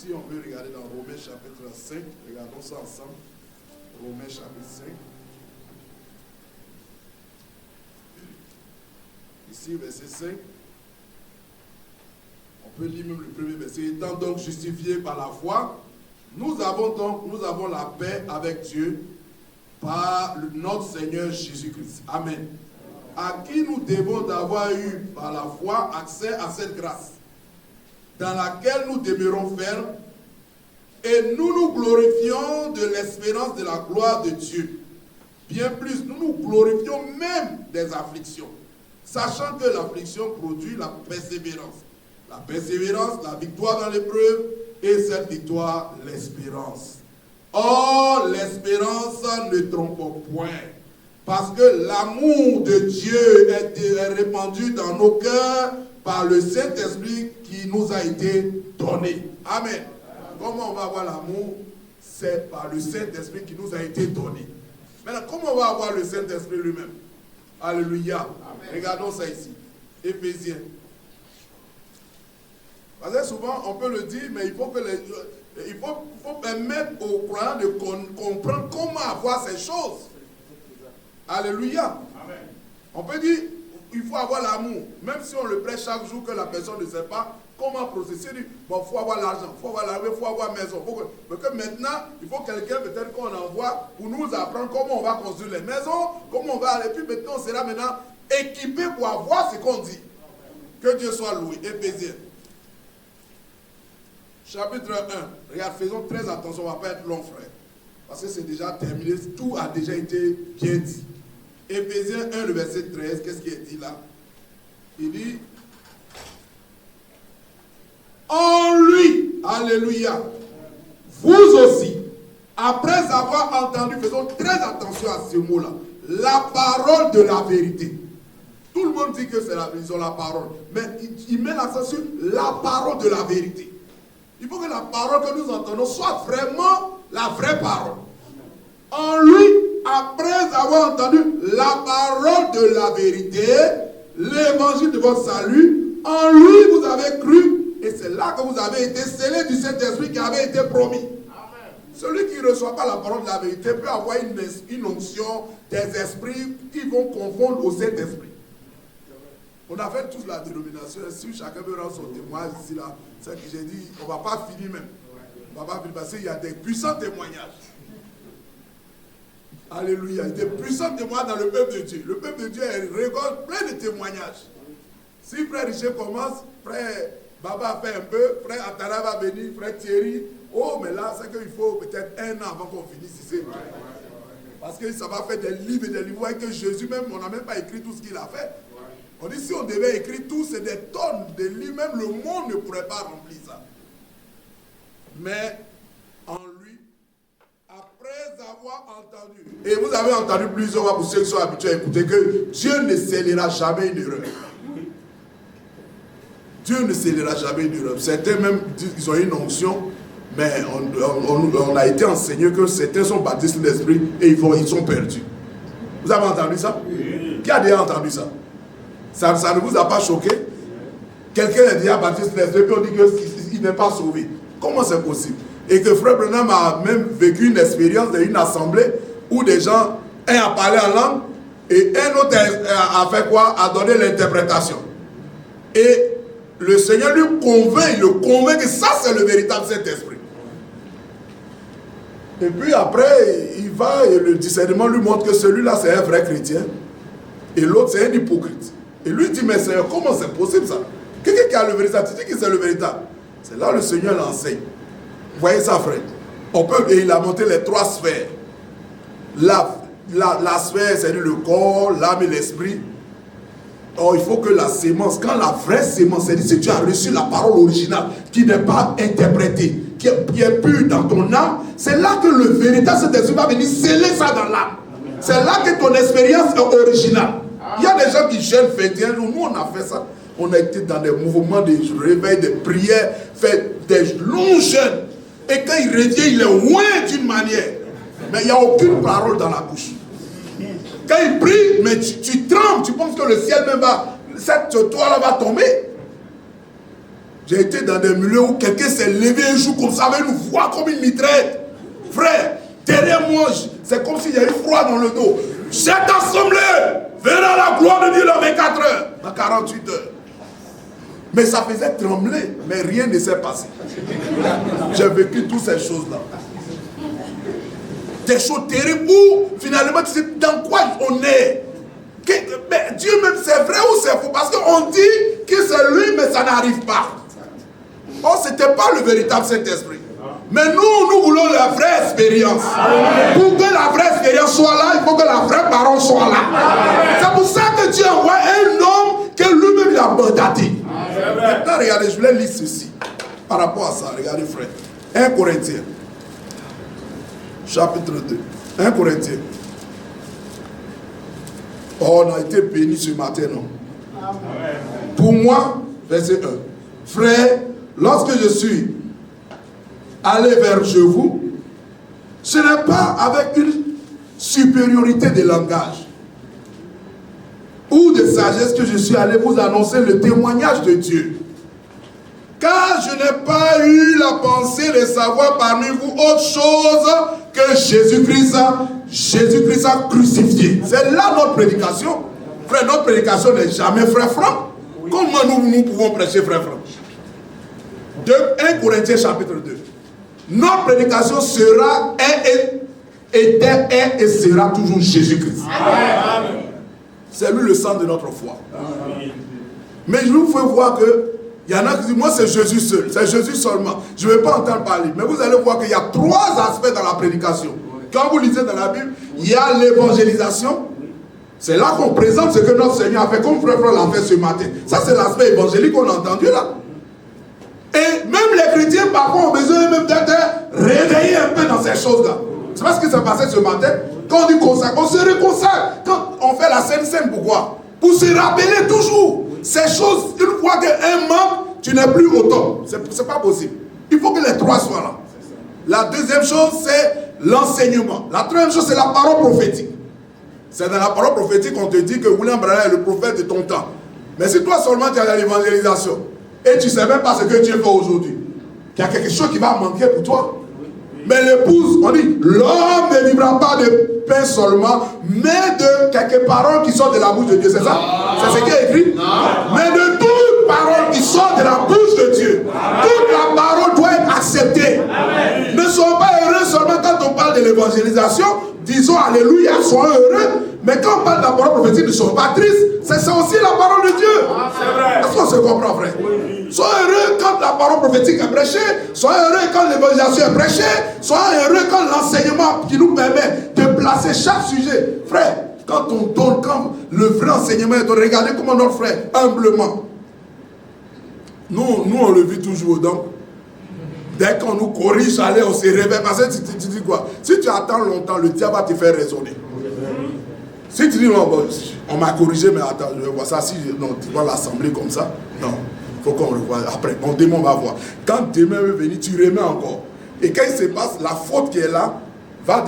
Si on peut regarder dans Romains chapitre 5, regardons ça ensemble. Romains chapitre 5. Ici, verset 5. On peut lire même le premier verset. Étant donc justifiés par la foi, nous avons la paix avec Dieu par notre Seigneur Jésus-Christ. Amen. À qui nous devons d'avoir eu par la foi accès à cette grâce, dans laquelle nous demeurons fermes, et nous nous glorifions de l'espérance de la gloire de Dieu. Bien plus, nous nous glorifions même des afflictions, sachant que l'affliction produit la persévérance. La persévérance, la victoire dans l'épreuve, et cette victoire, l'espérance. Or, l'espérance ne trompe point, parce que l'amour de Dieu est répandu dans nos cœurs par le Saint-Esprit qui nous a été donné. Amen. Comment on va avoir l'amour? C'est par le Saint-Esprit qui nous a été donné. Maintenant, comment on va avoir le Saint-Esprit lui-même? Alléluia. Amen. Regardons ça ici. Éphésiens. Parce que souvent, on peut le dire, mais il faut permettre aux croyants de comprendre comment avoir ces choses. Alléluia. Amen. On peut dire, il faut avoir l'amour. Même si on le prête chaque jour que la personne ne sait pas comment processer. Bon, il faut avoir l'argent, il faut avoir l'argent, il faut avoir maison. Mais que maintenant, il faut quelqu'un peut-être qu'on envoie pour nous apprendre comment on va construire les maisons, comment on va aller. Puis maintenant, on sera maintenant équipé pour avoir ce qu'on dit. Que Dieu soit loué. Éphésiens. Chapitre 1. Regarde, faisons très attention, on ne va pas être long, frère. Parce que c'est déjà terminé, tout a déjà été bien dit. Éphésiens 1, le verset 13, qu'est-ce qui est dit là? Il dit, en lui, alléluia, vous aussi, après avoir entendu, faisons très attention à ce mot-là, la parole de la vérité. Tout le monde dit que c'est la parole, mais il met l'accent sur la parole de la vérité. Il faut que la parole que nous entendons soit vraiment la vraie parole. En lui, après avoir entendu la parole de la vérité, l'évangile de votre salut, en lui vous avez cru, et c'est là que vous avez été scellés du Saint-Esprit qui avait été promis. Amen. Celui qui ne reçoit pas la parole de la vérité peut avoir une onction des esprits qui vont confondre au Saint-Esprit. On a fait tous la dénomination. Si chacun veut rendre son témoignage ici, là, c'est que j'ai dit, on ne va pas finir même. On ne va pas finir parce qu'il y a des puissants témoignages. Alléluia. Il y a des puissants témoignages dans le peuple de Dieu. Le peuple de Dieu récolte plein de témoignages. Si frère Richard commence, frère Baba fait un peu, frère Atara va venir, frère Thierry. Oh, mais là, c'est qu'il faut peut-être 1 an avant qu'on finisse ici. Parce que ça va faire des livres et des livres. Et que Jésus même, on n'a même pas écrit tout ce qu'il a fait. On dit si on devait écrire tout, c'est des tonnes de livres, même le monde ne pourrait pas remplir ça. Mais en lui, après avoir entendu, et vous avez entendu plusieurs fois pour ceux qui sont habitués à écouter, que Dieu ne scellera jamais une erreur. Dieu ne scellera jamais une erreur. Certains même disent qu'ils ont une onction, mais on a été enseigné que certains sont baptisés de l'esprit et ils sont perdus. Vous avez entendu ça? Qui a déjà entendu ça? Ça ne vous a pas choqué? Quelqu'un est déjà baptisé de l'esprit et on dit qu'il n'est pas sauvé. Comment c'est possible? Et que Frère Branham a même vécu une expérience d'une assemblée où des gens, un a parlé en langue et un autre a fait quoi? A donné l'interprétation. Et le Seigneur lui convainc que ça c'est le véritable Saint-Esprit. Et puis après, il va et le discernement lui montre que celui-là c'est un vrai chrétien et l'autre c'est un hypocrite. Et lui dit, mais Seigneur, comment c'est possible ça? Quelqu'un qui a le véritable, tu dis que c'est le véritable. C'est là le Seigneur l'enseigne. Vous voyez ça, frère? Et il a monté les 3 sphères. La sphère, c'est le corps, l'âme et l'esprit. Or, il faut que la sémence, quand la vraie sémence, c'est que tu as reçu la parole originale, qui n'est pas interprétée, qui est pure dans ton âme, c'est là que le véritable Saint-Esprit va venir sceller ça dans l'âme. C'est là que ton expérience est originale. Il y a des gens qui gênent fêter. Nous, on a fait ça. On a été dans des mouvements de réveil, de prières, fait des longs jeûnes. Et quand il revient, il est loin d'une manière. Mais il n'y a aucune parole dans la bouche. Quand il prie, mais tu trembles. Tu penses que le ciel même va, cette toile va tomber. J'ai été dans des milieux où quelqu'un s'est levé un jour comme ça avec une voix comme une mitraille. Frère, derrière moi, c'est comme s'il y avait froid dans le dos. Cette assemblée verra la gloire de Dieu dans 24 heures, dans 48 heures. Mais ça faisait trembler, mais rien ne s'est passé. J'ai vécu toutes ces choses-là. Des choses terribles où finalement tu sais dans quoi on est. Mais Dieu même c'est vrai ou c'est faux? Parce qu'on dit que c'est lui mais ça n'arrive pas. Oh, ce n'était pas le véritable Saint-Esprit. Mais nous voulons la vraie expérience. Pour que la vraie expérience soit là, il faut que la vraie parole soit là. C'est pour ça que Dieu envoie un homme que lui-même il a mandaté. Maintenant, regardez, je voulais lire ceci. Par rapport à ça, regardez frère. 1 Corinthiens. Chapitre 2. 1 Corinthiens. Oh, on a été bénis ce matin, non? Amen. Pour moi, verset 1. Frère, lorsque je suis allé vers vous, ce n'est pas avec une supériorité de langage ou de sagesse que je suis allé vous annoncer le témoignage de Dieu. Car je n'ai pas eu la pensée de savoir parmi vous autre chose que Jésus-Christ a crucifié. C'est là notre prédication. Frère, notre prédication n'est jamais frère franc. Comment nous pouvons prêcher frère franc? 1 Corinthiens chapitre 2. Notre prédication sera et sera toujours Jésus-Christ. C'est lui le centre de notre foi. Amen. Mais je vous fais voir que il y en a qui disent, moi c'est Jésus seul, c'est Jésus seulement. Je ne vais pas entendre parler. Mais vous allez voir qu'il y a 3 aspects dans la prédication. Quand vous lisez dans la Bible, il y a l'évangélisation. C'est là qu'on présente ce que notre Seigneur a fait, comme frère l'a fait ce matin. Ça c'est l'aspect évangélique qu'on a entendu là. Et même les chrétiens parfois ont besoin même d'être réveillés un peu dans ces choses-là. C'est pas ce qui s'est passé ce matin. Quand on dit consacre, on se réconcile. Quand on fait la Sainte, pourquoi? Pour se rappeler toujours ces choses. Une fois qu'un manque, tu n'es plus au top. C'est pas possible. Il faut que les 3 soient là. La deuxième chose, c'est l'enseignement. La troisième chose, c'est la parole prophétique. C'est dans la parole prophétique qu'on te dit que William Branham est le prophète de ton temps. Mais si toi seulement tu es dans l'évangélisation et tu ne sais même pas ce que Dieu fait aujourd'hui, qu'il y a quelque chose qui va manquer pour toi. Mais l'épouse, on dit, l'homme ne vivra pas de pain seulement, mais de quelques paroles qui sortent de la bouche de Dieu. C'est ça? C'est ce qui est écrit? Mais de toute parole qui sort de la bouche de Dieu. Toute la parole doit être acceptée. Amen. Ne soyons pas heureux seulement quand on parle de l'évangélisation. Disons alléluia, soyons heureux. Mais quand on parle de la parole prophétique, ne soyons pas tristes. C'est aussi la parole de Dieu. C'est vrai. Est-ce qu'on se comprend, frère? Oui. Soyez heureux quand la parole prophétique est prêchée. Soyez heureux quand l'évangélisation est prêchée. Soyez heureux quand l'enseignement qui nous permet de placer chaque sujet. Frère, quand on donne, quand le vrai enseignement est donné, regardez comment notre frère, humblement. Nous on le vit toujours. Donc, dès qu'on nous corrige, allez, on se réveille. Parce que tu dis quoi? Si tu attends longtemps, le diable va te faire raisonner. Si tu dis, non, bon, on m'a corrigé, mais attends, je vais voir ça. Si non, tu vas l'assembler comme ça, non. Il faut qu'on revoie. Après, demain, on va voir. Quand demain veut venir, tu remets encore. Et quand il se passe, la faute qui est là va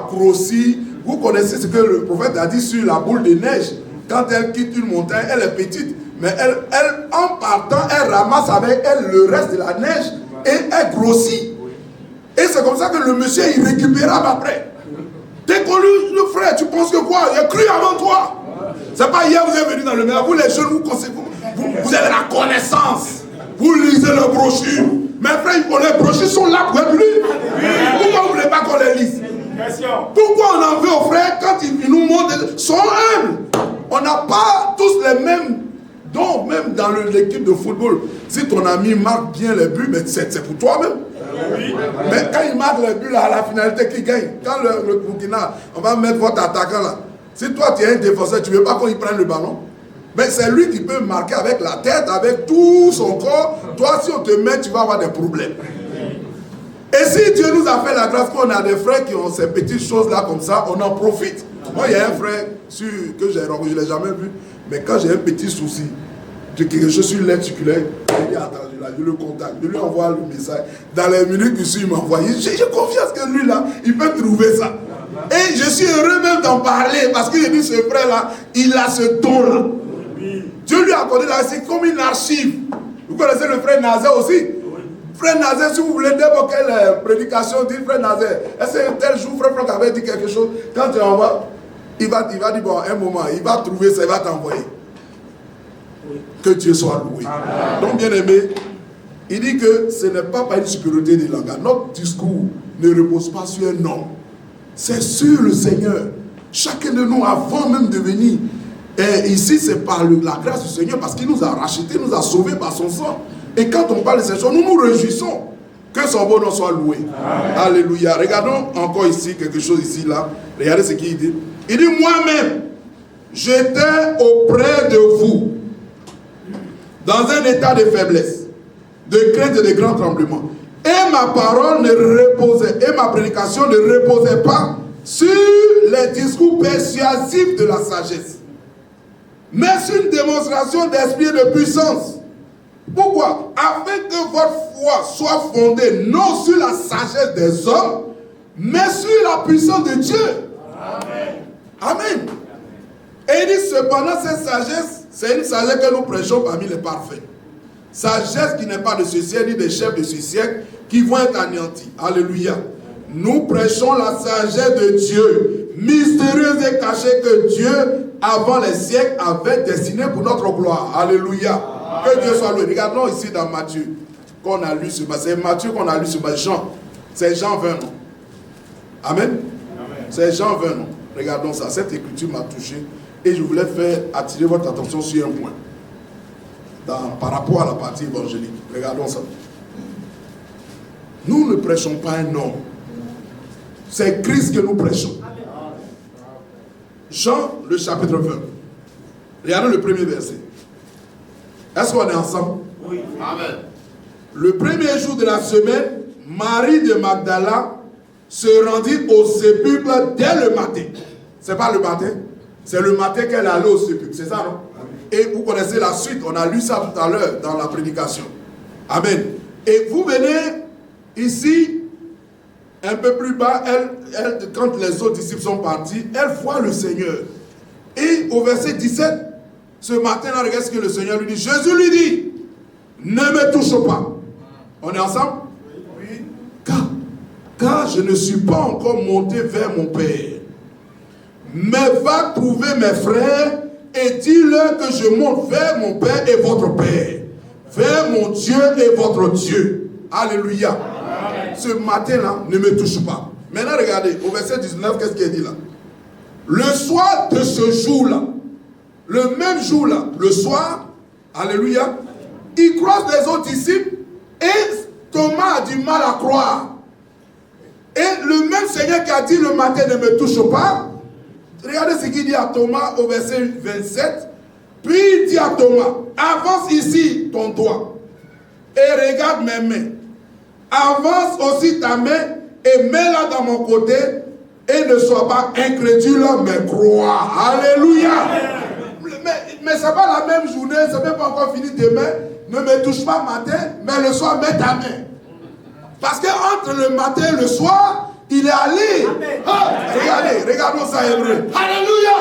grossir. Vous connaissez ce que le prophète a dit sur la boule de neige. Quand elle quitte une montagne, elle est petite. Mais elle, en partant, elle ramasse avec elle le reste de la neige et elle grossit. Et c'est comme ça que le monsieur est irrécupérable après. Dès qu'on lui, le frère, tu penses que quoi? Il a cru avant toi. C'est pas hier, vous êtes venu dans le maire. Vous, les jeunes, vous avez la connaissance. Vous lisez les brochures. Mes frères, les brochures sont là pour être lues. Pourquoi vous ne voulez pas qu'on les lise? Pourquoi on en veut aux frères quand ils nous montrent? Sont humbles. On n'a pas tous les mêmes dons, même dans l'équipe de football. Si ton ami marque bien les buts, mais c'est pour toi-même. Mais quand il marque les buts là, à la finalité, qui gagne? Quand le Burkina, on va mettre votre attaquant là. Si toi tu es un défenseur, tu ne veux pas qu'il prenne le ballon. Mais c'est lui qui peut marquer avec la tête, avec tout son corps. Toi, si on te met, tu vas avoir des problèmes. Et si Dieu nous a fait la grâce qu'on a des frères qui ont ces petites choses-là comme ça, on en profite. Moi, il y a un frère que j'ai rencontré, je ne l'ai jamais vu, mais quand j'ai un petit souci, quelque chose sur l'articulaire, il dit attends, je le contacte, je lui envoie le message. Dans les minutes qui suivent, il m'a envoyé. J'ai confiance que lui là, il peut trouver ça. Et je suis heureux même d'en parler parce qu'il dit ce frère là, il a ce don là. Dieu lui a accordé là, c'est comme une archive. Vous Vous connaissez le frère Nazaire aussi? Frère Nazaire, si vous voulez n'importe quelle prédication, dites frère Nazaire. Est-ce que tel jour, frère Franck avait dit quelque chose? Quand tu envoies, il va dire, bon, un moment, il va trouver ça, il va t'envoyer. Oui. Que Dieu soit loué. Amen. Donc, bien aimé, il dit que ce n'est pas par une supériorité des langages. Notre discours ne repose pas sur un homme. C'est sur le Seigneur. Chacun de nous, avant même de venir, et ici, c'est par la grâce du Seigneur, parce qu'il nous a rachetés, nous a sauvés par son sang. Et quand on parle de ces choses, nous nous réjouissons. Que son bon nom soit loué. Amen. Alléluia. Regardons encore ici, quelque chose ici, là. Regardez ce qu'il dit. Il dit, moi-même, j'étais auprès de vous, dans un état de faiblesse, de crainte et de grand tremblement. Et ma parole ne reposait, et ma prédication ne reposait pas sur les discours persuasifs de la sagesse, mais sur une démonstration d'esprit et de puissance. Pourquoi? Afin que votre foi soit fondée non sur la sagesse des hommes, mais sur la puissance de Dieu. Amen. Amen. Et il dit cependant, cette sagesse, c'est une sagesse que nous prêchons parmi les parfaits. Sagesse qui n'est pas de ce siècle, ni des chefs de ce siècle, qui vont être anéantis. Alléluia. Nous prêchons la sagesse de Dieu, mystérieuse et cachée que Dieu, avant les siècles, avait destinée pour notre gloire. Alléluia. Amen. Que Dieu soit loué. Regardons ici dans Matthieu, qu'on a lu ce matin. C'est Matthieu qu'on a lu ce matin. Jean. C'est Jean 20, non? Amen. C'est Jean 20, non? Regardons ça. Cette écriture m'a touché. Et je voulais faire attirer votre attention sur un point. Par rapport à la partie évangélique. Regardons ça. Nous ne prêchons pas un homme. C'est Christ que nous prêchons. Jean, le chapitre 20. Regardons le premier verset. Est-ce qu'on est ensemble? Oui. Amen. Le premier jour de la semaine, Marie de Magdala se rendit au sépulcre dès le matin. C'est pas le matin? C'est le matin qu'elle est allée au sépulcre. C'est ça, non? Et vous connaissez la suite. On a lu ça tout à l'heure dans la prédication. Amen. Et vous venez ici, un peu plus bas, quand les autres disciples sont partis, elle voit le Seigneur. Et au verset 17, ce matin-là, regarde ce que le Seigneur lui dit. Jésus lui dit, ne me touche pas. On est ensemble? Oui. Car je ne suis pas encore monté vers mon Père. Mais va trouver mes frères et dis-leur que je monte vers mon Père et votre Père, vers mon Dieu et votre Dieu. Alléluia. Amen. Ce matin-là, ne me touche pas. Maintenant, regardez, au verset 19, qu'est-ce qu'il est dit là? Le soir de ce jour-là, le même jour-là, le soir, alléluia, il croise les autres disciples et Thomas a du mal à croire. Et le même Seigneur qui a dit le matin ne me touche pas, regardez ce qu'il dit à Thomas au verset 27. Puis il dit à Thomas, avance ici ton doigt et regarde mes mains. Avance aussi ta main et mets-la dans mon côté et ne sois pas incrédule mais crois. Alléluia. Mais ce n'est pas la même journée, ce n'est même pas encore fini demain. Ne me touche pas matin, mais le soir mets ta main. Parce qu'entre le matin et le soir, il est allé. Ah, regardons ça, Hébreu. Alléluia.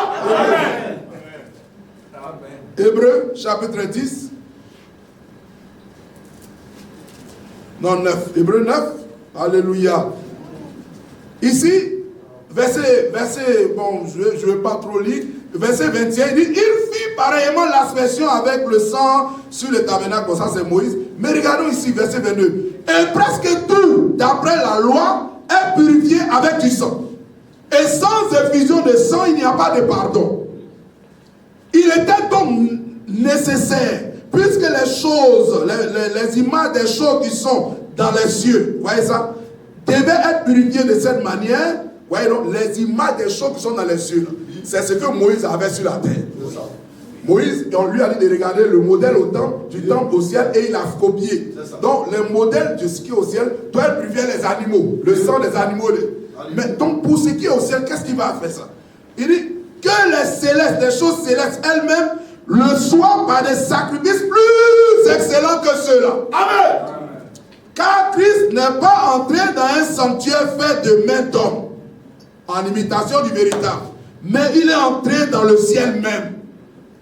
Hébreu, chapitre 10. Non, 9. Hébreu 9. Alléluia. Ici, verset bon, je ne vais pas trop lire. Verset 21, il dit, il fit pareillement l'aspersion avec le sang sur le tabernacle. Bon, ça c'est Moïse. Mais regardons ici, verset 22. Et presque tout, d'après la loi, est purifié avec du sang. Et sans effusion de sang, il n'y a pas de pardon. Il était donc nécessaire, puisque les choses, les images des choses qui sont dans les cieux, vous voyez ça, devaient être purifiées de cette manière. Vous voyez, non, les images des choses qui sont dans les cieux, c'est ce que Moïse avait sur la terre. Moïse, on lui a dit de regarder le modèle du temple au ciel et il a copié. Donc, le modèle de ce qui est au ciel doit purifier les animaux, le sang des animaux. Mais donc, pour ce qui est au ciel, qu'est-ce qu'il va faire ça? Il dit que les célestes, les choses célestes elles-mêmes, le soient par des sacrifices plus excellents que ceux-là. Amen. Car Christ n'est pas entré dans un sanctuaire fait de main d'homme, en imitation du véritable, mais il est entré dans le ciel même,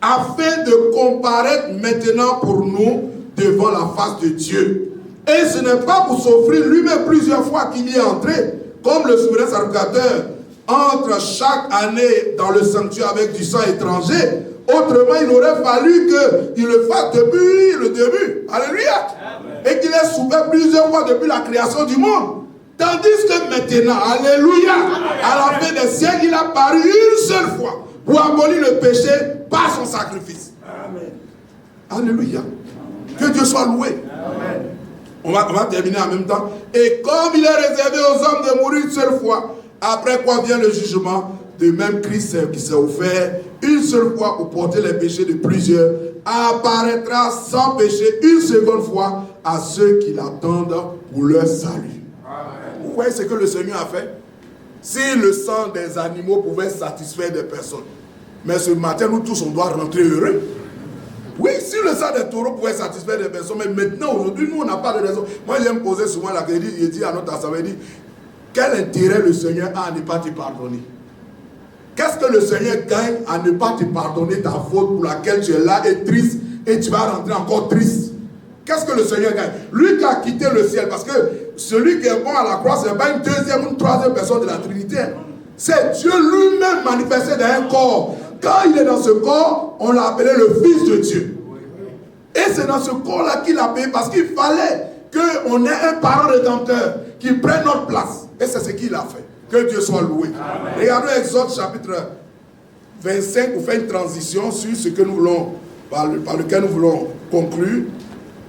afin de comparaître maintenant pour nous devant la face de Dieu. Et ce n'est pas pour s'offrir lui-même plusieurs fois qu'il y est entré, comme le souverain sacrificateur entre chaque année dans le sanctuaire avec du sang étranger. Autrement, il aurait fallu qu'il le fasse depuis le début. Alléluia. Et qu'il ait souffert plusieurs fois depuis la création du monde. Tandis que maintenant, alléluia, à la fin des siècles, il a paru une seule fois pour abolir le péché par son sacrifice. Amen. Alléluia. Que Dieu soit loué. Amen. On va terminer en même temps. Et comme il est réservé aux hommes de mourir une seule fois, après quoi vient le jugement, de même Christ qui s'est offert une seule fois pour porter les péchés de plusieurs, apparaîtra sans péché une seconde fois à ceux qui l'attendent pour leur salut. Amen. Vous voyez ce que le Seigneur a fait? Si le sang des animaux pouvait satisfaire des personnes, mais ce matin, nous tous, on doit rentrer heureux. Oui, si le sang des taureaux pouvait satisfaire des personnes, mais maintenant, aujourd'hui, nous, on n'a pas de raison. Moi, j'aime poser souvent la question, il dit à notre assemblée, il dit, quel intérêt le Seigneur a à ne pas te pardonner? Qu'est-ce que le Seigneur gagne à ne pas te pardonner ta faute pour laquelle tu es là et triste et tu vas rentrer encore triste? Qu'est-ce que le Seigneur gagne? Lui qui a quitté le ciel, parce que celui qui est bon à la croix, ce n'est pas une deuxième ou une troisième personne de la Trinité. C'est Dieu lui-même manifesté dans un corps. Quand il est dans ce corps, on l'a appelé le Fils de Dieu. Et c'est dans ce corps-là qu'il a payé parce qu'il fallait qu'on ait un parent rédempteur qui prenne notre place. Et c'est ce qu'il a fait. Que Dieu soit loué. Amen. Regardons Exode chapitre 25 pour faire une transition sur ce que nous voulons, par lequel nous voulons conclure.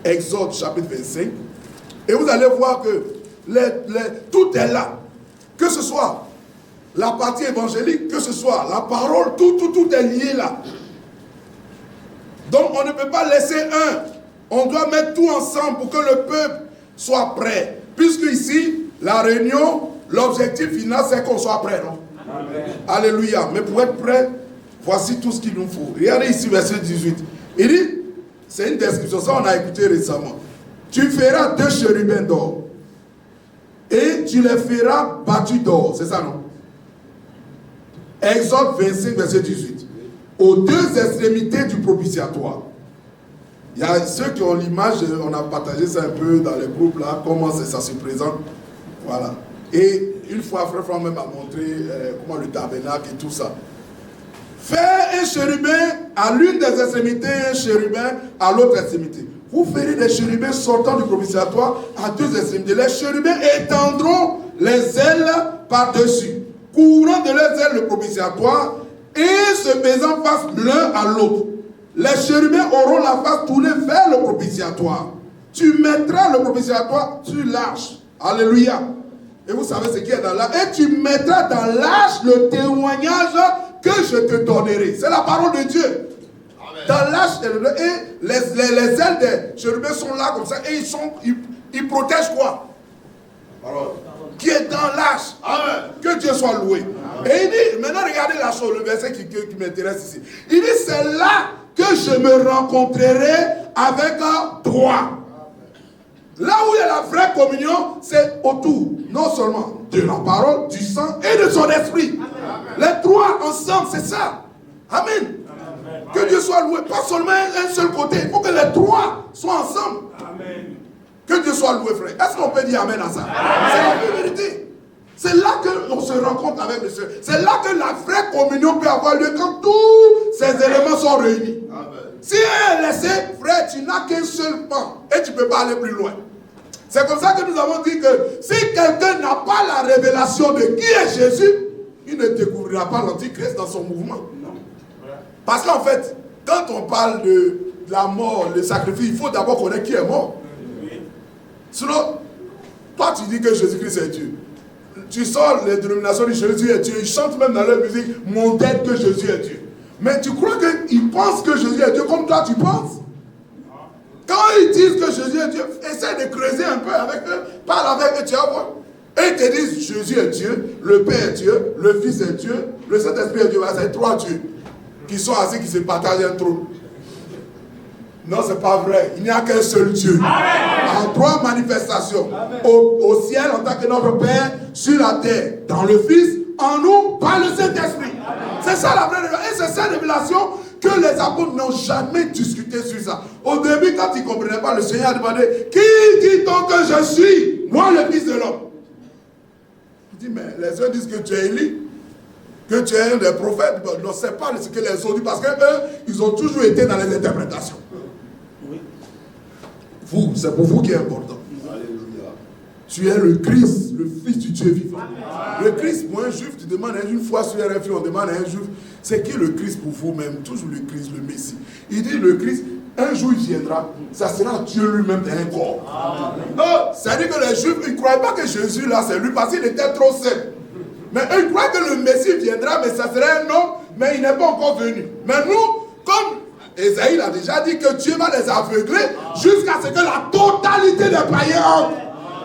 Exode chapitre 25. Et vous allez voir que tout est là. Que ce soit la partie évangélique, que ce soit la parole, tout est lié là. Donc on ne peut pas laisser un. On doit mettre tout ensemble pour que le peuple soit prêt. Puisque ici, la réunion, l'objectif final, c'est qu'on soit prêt, non? Amen. Alléluia. Mais pour être prêt, voici tout ce qu'il nous faut. Regardez ici, verset 18. Il dit, c'est une description, ça on a écouté récemment. Tu feras 2 chérubins d'or. Et tu les feras battus d'or. C'est ça, non? Exode 25, verset 18. Aux 2 extrémités du propitiatoire. Il y a ceux qui ont l'image, on a partagé ça un peu dans les groupes là, comment ça se présente. Voilà. Et une fois, Frère Franck même a montré comment le tabernacle et tout ça. Faire un chérubin à l'une des extrémités, un chérubin à l'autre extrémité. Vous ferez des chérubins sortant du propitiatoire à 2 extrémités. Les chérubins étendront les ailes par-dessus, couvrant de leurs ailes le propitiatoire et se faisant face l'un à l'autre. Les chérubins auront la face tournée vers le propitiatoire. Tu mettras le propitiatoire sur l'arche. Alléluia. Et vous savez ce qui est dans l'arche. Et tu mettras dans l'arche le témoignage que je te donnerai. C'est la parole de Dieu. Amen. Dans l'arche, et les ailes des chérubins sont là comme ça. Et ils protègent quoi? Alors, qui est dans l'arche. Que Dieu soit loué. Amen. Et il dit, maintenant regardez la chose, le verset qui m'intéresse ici. Il dit, c'est là que je me rencontrerai avec toi. Là où il y a la vraie communion, c'est autour, non seulement de la parole, du sang et de son esprit. Amen. Les 3 ensemble, c'est ça. Amen. Amen. Que Dieu soit loué. Pas seulement un seul côté, il faut que les 3 soient ensemble. Amen. Que Dieu soit loué, frère. Est-ce qu'on peut dire Amen à ça? C'est la vérité. C'est là qu'on se rencontre avec le Seigneur. C'est là que la vraie communion peut avoir lieu quand tous ces éléments sont réunis. Amen. Si un est laissé, frère, tu n'as qu'un seul pan et tu ne peux pas aller plus loin. C'est comme ça que nous avons dit que si quelqu'un n'a pas la révélation de qui est Jésus, il ne découvrira pas l'Antichrist dans son mouvement. Non. Parce qu'en fait, quand on parle de la mort, le sacrifice, il faut d'abord connaître qui est mort. Sinon, toi tu dis que Jésus-Christ est Dieu. Tu sors les dénominations de Jésus est Dieu. Ils chantent même dans leur musique mon tête que Jésus est Dieu. Mais tu crois qu'ils pensent que Jésus est Dieu comme toi tu penses? Quand ils disent que Jésus est Dieu, essaie de creuser un peu avec eux, parle avec eux, tu vas voir. Et ils te disent Jésus est Dieu, le Père est Dieu, le Fils est Dieu, le Saint-Esprit est Dieu. C'est 3 dieux qui sont assis, qui se partagent un trône. Non, c'est pas vrai. Il n'y a qu'un seul Dieu. Amen. En 3 manifestations. Au ciel en tant que notre Père, sur la terre, dans le Fils, en nous, par le Saint-Esprit. C'est ça la vraie révélation. Et c'est cette révélation que les apôtres n'ont jamais discuté sur ça. Au début, quand ils ne comprenaient pas, le Seigneur a demandé, qui dit donc que je suis? Moi, le Fils de l'homme. Il dit, mais les uns disent que tu es Élie, que tu es un des prophètes. Bon, on ne sait pas ce que les autres disent, parce qu'eux, ils ont toujours été dans les interprétations. Oui. Vous, c'est pour vous qui est important. Alléluia. Tu es le Christ, le Fils du Dieu vivant. Amen. Le Christ, pour un juif, tu demandes une fois sur RFI, on demande à un juif, c'est qui le Christ pour vous-même? Toujours le Christ, le Messie. Il dit, le Christ, un jour il viendra, ça sera Dieu lui-même dans un corps. C'est-à-dire que les juifs, ils ne croyaient pas que Jésus là, c'est lui, parce qu'il était trop saint. Mais eux, ils croient que le Messie viendra, mais ça serait un homme, mais il n'est pas encore venu. Mais nous, comme Ésaïe a déjà dit que Dieu va les aveugler jusqu'à ce que la totalité des païens entrent.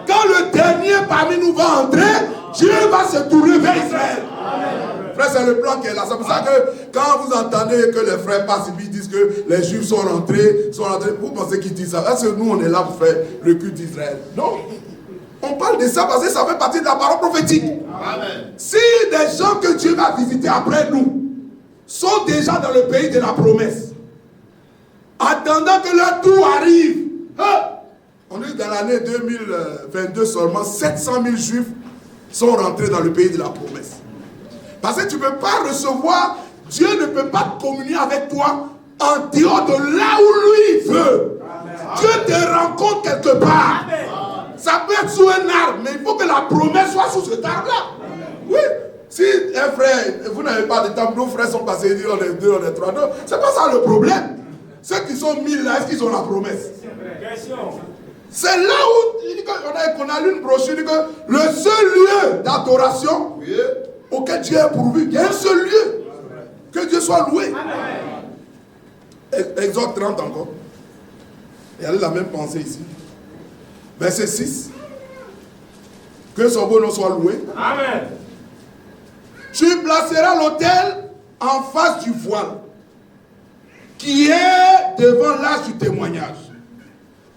Quand le dernier parmi nous va entrer, Dieu va se tourner vers Israël. Frère, c'est le plan qui est là. C'est pour ça que quand vous entendez que les frères passent et disent que les Juifs sont rentrés, vous pensez qu'ils disent ça? Est-ce que nous, on est là pour faire le culte d'Israël? Non. On parle de ça parce que ça fait partie de la parole prophétique. Amen. Si les gens que Dieu va visiter après nous sont déjà dans le pays de la promesse, attendant que leur tour arrive, on est dans l'année 2022 seulement, 700 000 Juifs sont rentrés dans le pays de la promesse. Parce que tu ne peux pas recevoir, Dieu ne peut pas communier avec toi en dehors de là où lui veut. Amen. Dieu te rencontre quelque part. Amen. Ça peut être sous un arbre, mais il faut que la promesse soit sous cet arbre-là. Oui. Si un frère, vous n'avez pas de temps, nos frères sont passés, on est deux, on est trois, c'est pas ça le problème. Ceux qui sont 1000 là, est-ce qu'ils ont la promesse? C'est là où on a lu une brochure, dit que le seul lieu d'adoration auquel Dieu est pourvu, il y a un seul lieu. Que Dieu soit loué. Exode 30 encore. Il y a la même pensée ici. Verset 6. Que son beau nom soit loué. Amen. Tu placeras l'autel en face du voile, qui est devant l'arche du témoignage,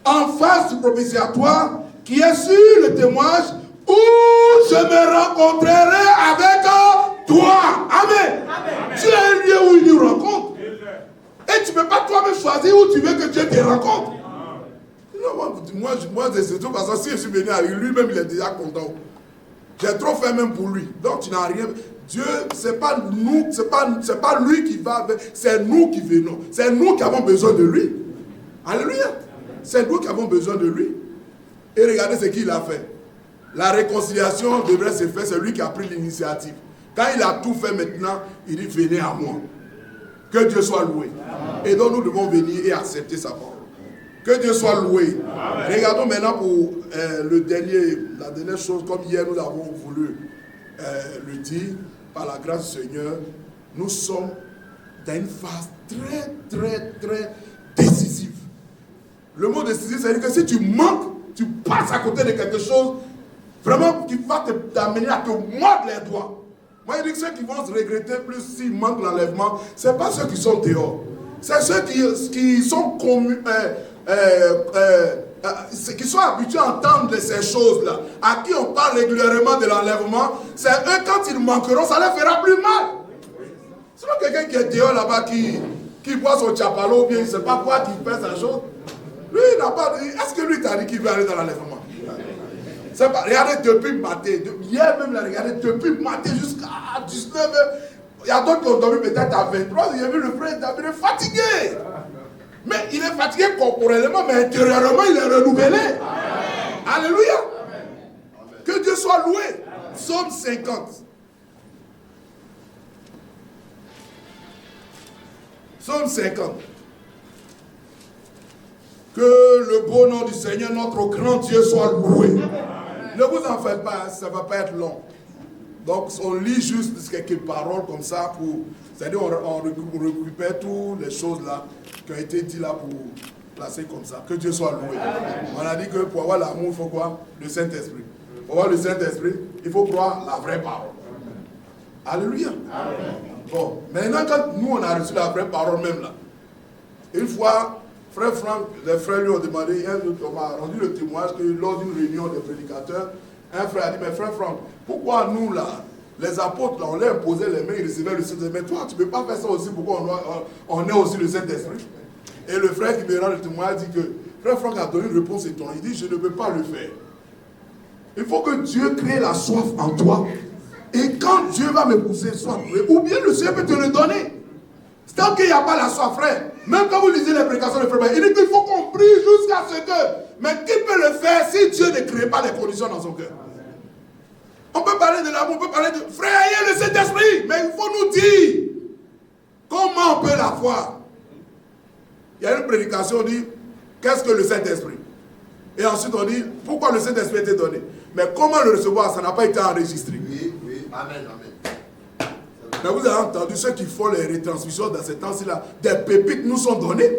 en face du propitiatoire, qui est sur le témoignage, où je me rencontrerai avec toi. Amen. Amen. Tu es un lieu où il nous rencontre. Et tu ne peux pas toi-même choisir où tu veux que Dieu te rencontre. Non, moi c'est tout parce que si je suis venu avec lui-même, il est déjà content. J'ai trop fait même pour lui. Donc tu n'as rien. Dieu, c'est pas nous, c'est pas lui qui va, c'est nous qui venons. C'est nous qui avons besoin de lui. Alléluia. C'est nous qui avons besoin de lui. Et regardez ce qu'il a fait. La réconciliation devrait se faire, c'est lui qui a pris l'initiative. Quand il a tout fait maintenant, il dit venez à moi. Que Dieu soit loué. Et donc nous devons venir et accepter sa parole. Que Dieu soit loué. Amen. Regardons maintenant pour la dernière chose, comme hier nous avons voulu le dire, par la grâce du Seigneur, nous sommes dans une phase très décisive. Le mot décisif, c'est-à-dire que si tu manques, tu passes à côté de quelque chose vraiment qui va t'amener à te mordre les doigts. Moi, je dis que ceux qui vont se regretter plus s'ils manquent l'enlèvement, ce n'est pas ceux qui sont dehors. C'est ceux qui sont qui sont habitués à entendre ces choses-là, à qui on parle régulièrement de l'enlèvement, c'est eux, quand ils manqueront, ça leur fera plus mal. Sinon, quelqu'un qui est dehors là-bas, qui boit son chapalo, ou bien il ne sait pas quoi, qui fait sa chose, lui, il n'a pas dit, est-ce que lui t'a dit qu'il veut aller dans l'enlèvement? C'est pas, regardez depuis le matin, hier même, regardez depuis le matin jusqu'à 19h, il y a d'autres qui ont dormi peut-être à 23h, il y a vu le frère, il est fatigué. Mais il est fatigué corporellement, mais intérieurement, il est renouvelé. Amen. Alléluia. Amen. Que Dieu soit loué. Amen. Psaume 50. Psaume 50. Que le beau nom du Seigneur, notre grand Dieu, soit loué. Amen. Ne vous en faites pas, ça ne va pas être long. Donc, on lit juste quelques paroles comme ça pour... C'est-à-dire, on récupère toutes les choses là qui ont été dites là pour placer comme ça. Que Dieu soit loué. Amen. On a dit que pour avoir l'amour, il faut quoi? Le Saint-Esprit. Pour avoir le Saint-Esprit, il faut croire la vraie parole. Alléluia. Amen. Bon, maintenant, quand nous, on a reçu la vraie parole même là, une fois, frère Franck, les frères lui ont demandé, on m'a rendu le témoignage que lors d'une réunion des prédicateurs, un frère a dit, mais frère Franck, pourquoi nous là, Les apôtres, là, on leur imposait les mains, ils recevaient le Saint-Esprit. Mais toi, tu ne peux pas faire ça aussi, pourquoi on est aussi le Saint-Esprit? Et le frère qui me rend le témoignage dit que frère Franck a donné une réponse étonnante. Il dit, je ne peux pas le faire. Il faut que Dieu crée la soif en toi. Et quand Dieu va me pousser, soit ou bien le Seigneur peut te le donner. Tant qu'il n'y a pas la soif, frère, même quand vous lisez les prédications de frère, il dit qu'il faut qu'on prie jusqu'à ce que. Mais qui peut le faire si Dieu ne crée pas les conditions dans son cœur? On peut parler de l'amour, on peut parler de. Frère, il y a le Saint-Esprit, mais il faut nous dire comment on peut l'avoir. Il y a une prédication, on dit qu'est-ce que le Saint-Esprit? Et ensuite on dit pourquoi le Saint-Esprit a été donné. Mais comment le recevoir? Ça n'a pas été enregistré. Oui, oui, amen, amen. Mais vous avez entendu ceux qui font les retransmissions dans ces temps-ci-là, des pépites nous sont données.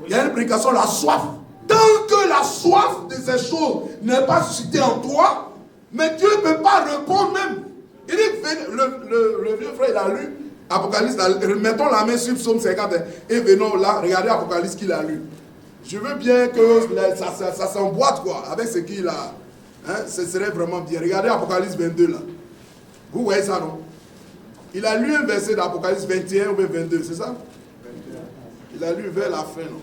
Il y a une prédication, la soif. Tant que la soif de ces choses n'est pas suscitée en toi, mais Dieu ne peut pas répondre même. Il dit, le vieux frère, il a lu Apocalypse, mettons la main sur Psaume 50 et venons là, regardez Apocalypse qu'il a lu. Je veux bien que ça s'emboîte quoi, avec ce qu'il a. Hein, ce serait vraiment bien. Regardez Apocalypse 22 là. Vous voyez ça, non? Il a lu un verset d'Apocalypse 21 ou 22, c'est ça? 21. Il a lu vers la fin, non?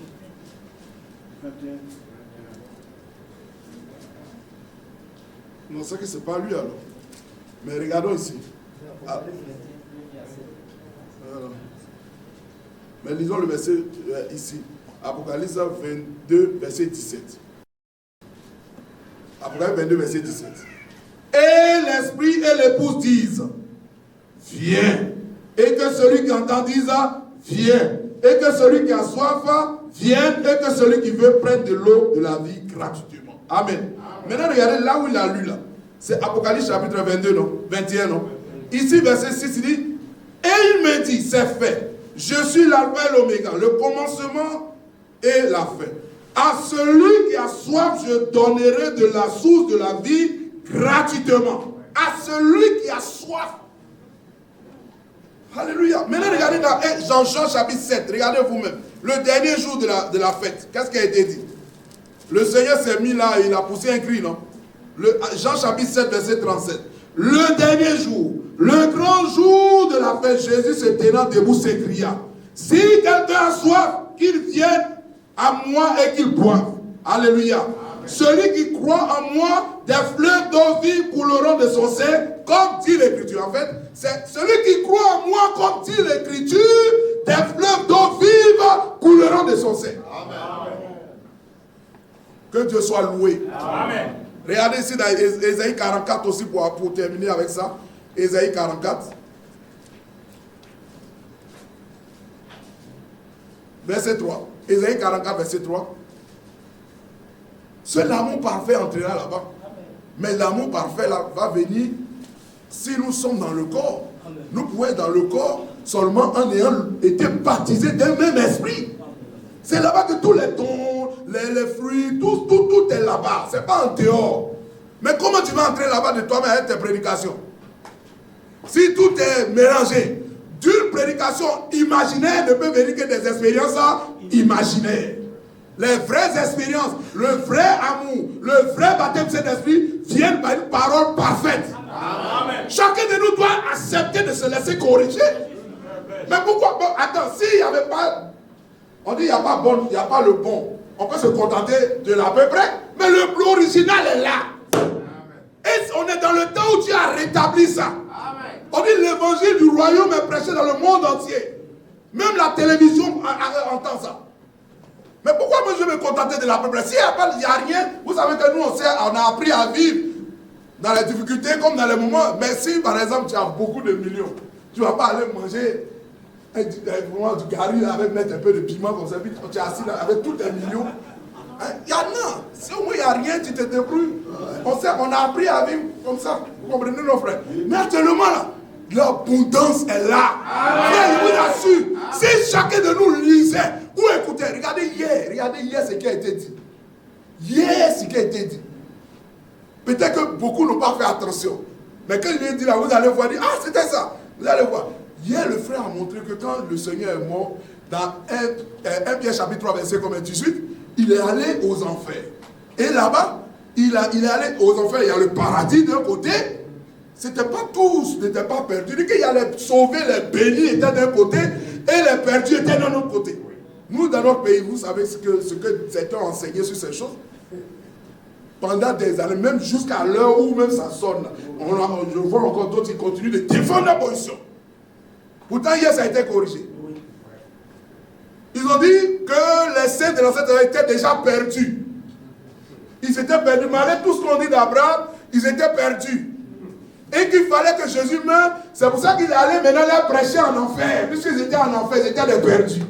21. Non, c'est que c'est pas lui alors. Mais regardons ici. Ah. Mais lisons le verset ici. Apocalypse 22, verset 17. Apocalypse 22, verset 17. Et l'esprit et l'épouse disent, viens. Et que celui qui entend dise, viens. Et que celui qui a soif, vienne. Et que celui qui veut prendre de l'eau de la vie gratuitement. Amen. Maintenant, regardez là où il a lu là. C'est Apocalypse chapitre 22, non? 21, non? Ici, verset 6, il dit, et il me dit, c'est fait. Je suis l'alpha et l'oméga, le commencement et la fin. À celui qui a soif, je donnerai de la source de la vie gratuitement. À celui qui a soif. Alléluia. Maintenant, regardez dans Jean chapitre 7. Regardez vous-même. Le dernier jour de la fête. Qu'est-ce qui a été dit? Le Seigneur s'est mis là et il a poussé un cri, non? Jean chapitre 7, verset 37. Le dernier jour, le grand jour de la fête, Jésus se tenant debout s'écria, si quelqu'un a soif, qu'il vienne à moi et qu'il boive. Alléluia. Celui qui croit en moi, des fleuves d'eau vive couleront de son sein, comme dit l'Écriture. En fait, c'est celui qui croit en moi, comme dit l'Écriture, des fleuves d'eau vive couleront de son sein. Amen. Que Dieu soit loué. Amen. Regardez ici dans Ésaïe 44 aussi pour terminer avec ça. Ésaïe 44. Verset 3. Ésaïe 44, verset 3. Seul l'amour parfait entrera là-bas. Mais l'amour parfait là, va venir si nous sommes dans le corps. Nous pouvons être dans le corps seulement en ayant été baptisés d'un même esprit. C'est là-bas que tous les dons, les fruits, tout est là-bas. Ce n'est pas en dehors. Mais comment tu vas entrer là-bas de toi-même avec tes prédications? Si tout est mélangé, d'une prédication imaginaire ne peut venir que des expériences imaginaires. Les vraies expériences, le vrai amour, le vrai baptême de cet esprit viennent par une parole parfaite. Amen. Chacun de nous doit accepter de se laisser corriger. Mais pourquoi? Bon, attends, s'il n'y avait pas... On dit il n'y a pas bon, il n'y a pas le bon. On peut se contenter de l'à peu près, mais le plus original est là. Amen. Et on est dans le temps où Dieu a rétabli ça. Amen. On dit l'évangile du royaume est prêché dans le monde entier. Même la télévision entend ça. Mais pourquoi moi je vais me contenter de l'à peu près? S'il n'y a rien, vous savez que nous on a appris à vivre dans les difficultés comme dans les moments. Mais si par exemple tu as beaucoup de millions, tu ne vas pas aller manger du gari là, avec mettre un peu de piment comme ça, puis tu es assis là avec tous tes millions. Il y en a. Si au moins il n'y a rien, tu te débrouilles. On a appris à vivre comme ça. Vous comprenez nos frères? Mais actuellement là, l'abondance est là. Frère, je vous assure, si chacun de nous lisait ou écoutait, regardez hier ce qui a été dit. Hier ce qui a été dit. Peut-être que beaucoup n'ont pas fait attention. Mais quand il est dit là, vous allez voir, ah c'était ça. Vous allez voir. Hier, le frère a montré que quand le Seigneur est mort, dans 1 Pierre chapitre 3, verset 18, il est allé aux enfers. Et là-bas, il est allé aux enfers. Il y a le paradis d'un côté. c'était pas tous, n'étaient pas perdus. Il dit qu'il y a les sauvés, les bénis étaient d'un côté et les perdus étaient d'un autre côté. Nous, dans notre pays, vous savez ce que certains ont enseigné sur ces choses. Pendant des années, même jusqu'à l'heure où même ça sonne, je vois encore d'autres qui continuent de défendre la position. Pourtant, hier, ça a été corrigé. Ils ont dit que les saints de l'ancien étaient déjà perdus. Ils étaient perdus. Malgré tout ce qu'on dit d'Abraham, ils étaient perdus. Et qu'il fallait que Jésus meure. C'est pour ça qu'il allait maintenant leur prêcher en enfer. Puisqu'ils étaient en enfer, ils étaient des perdus.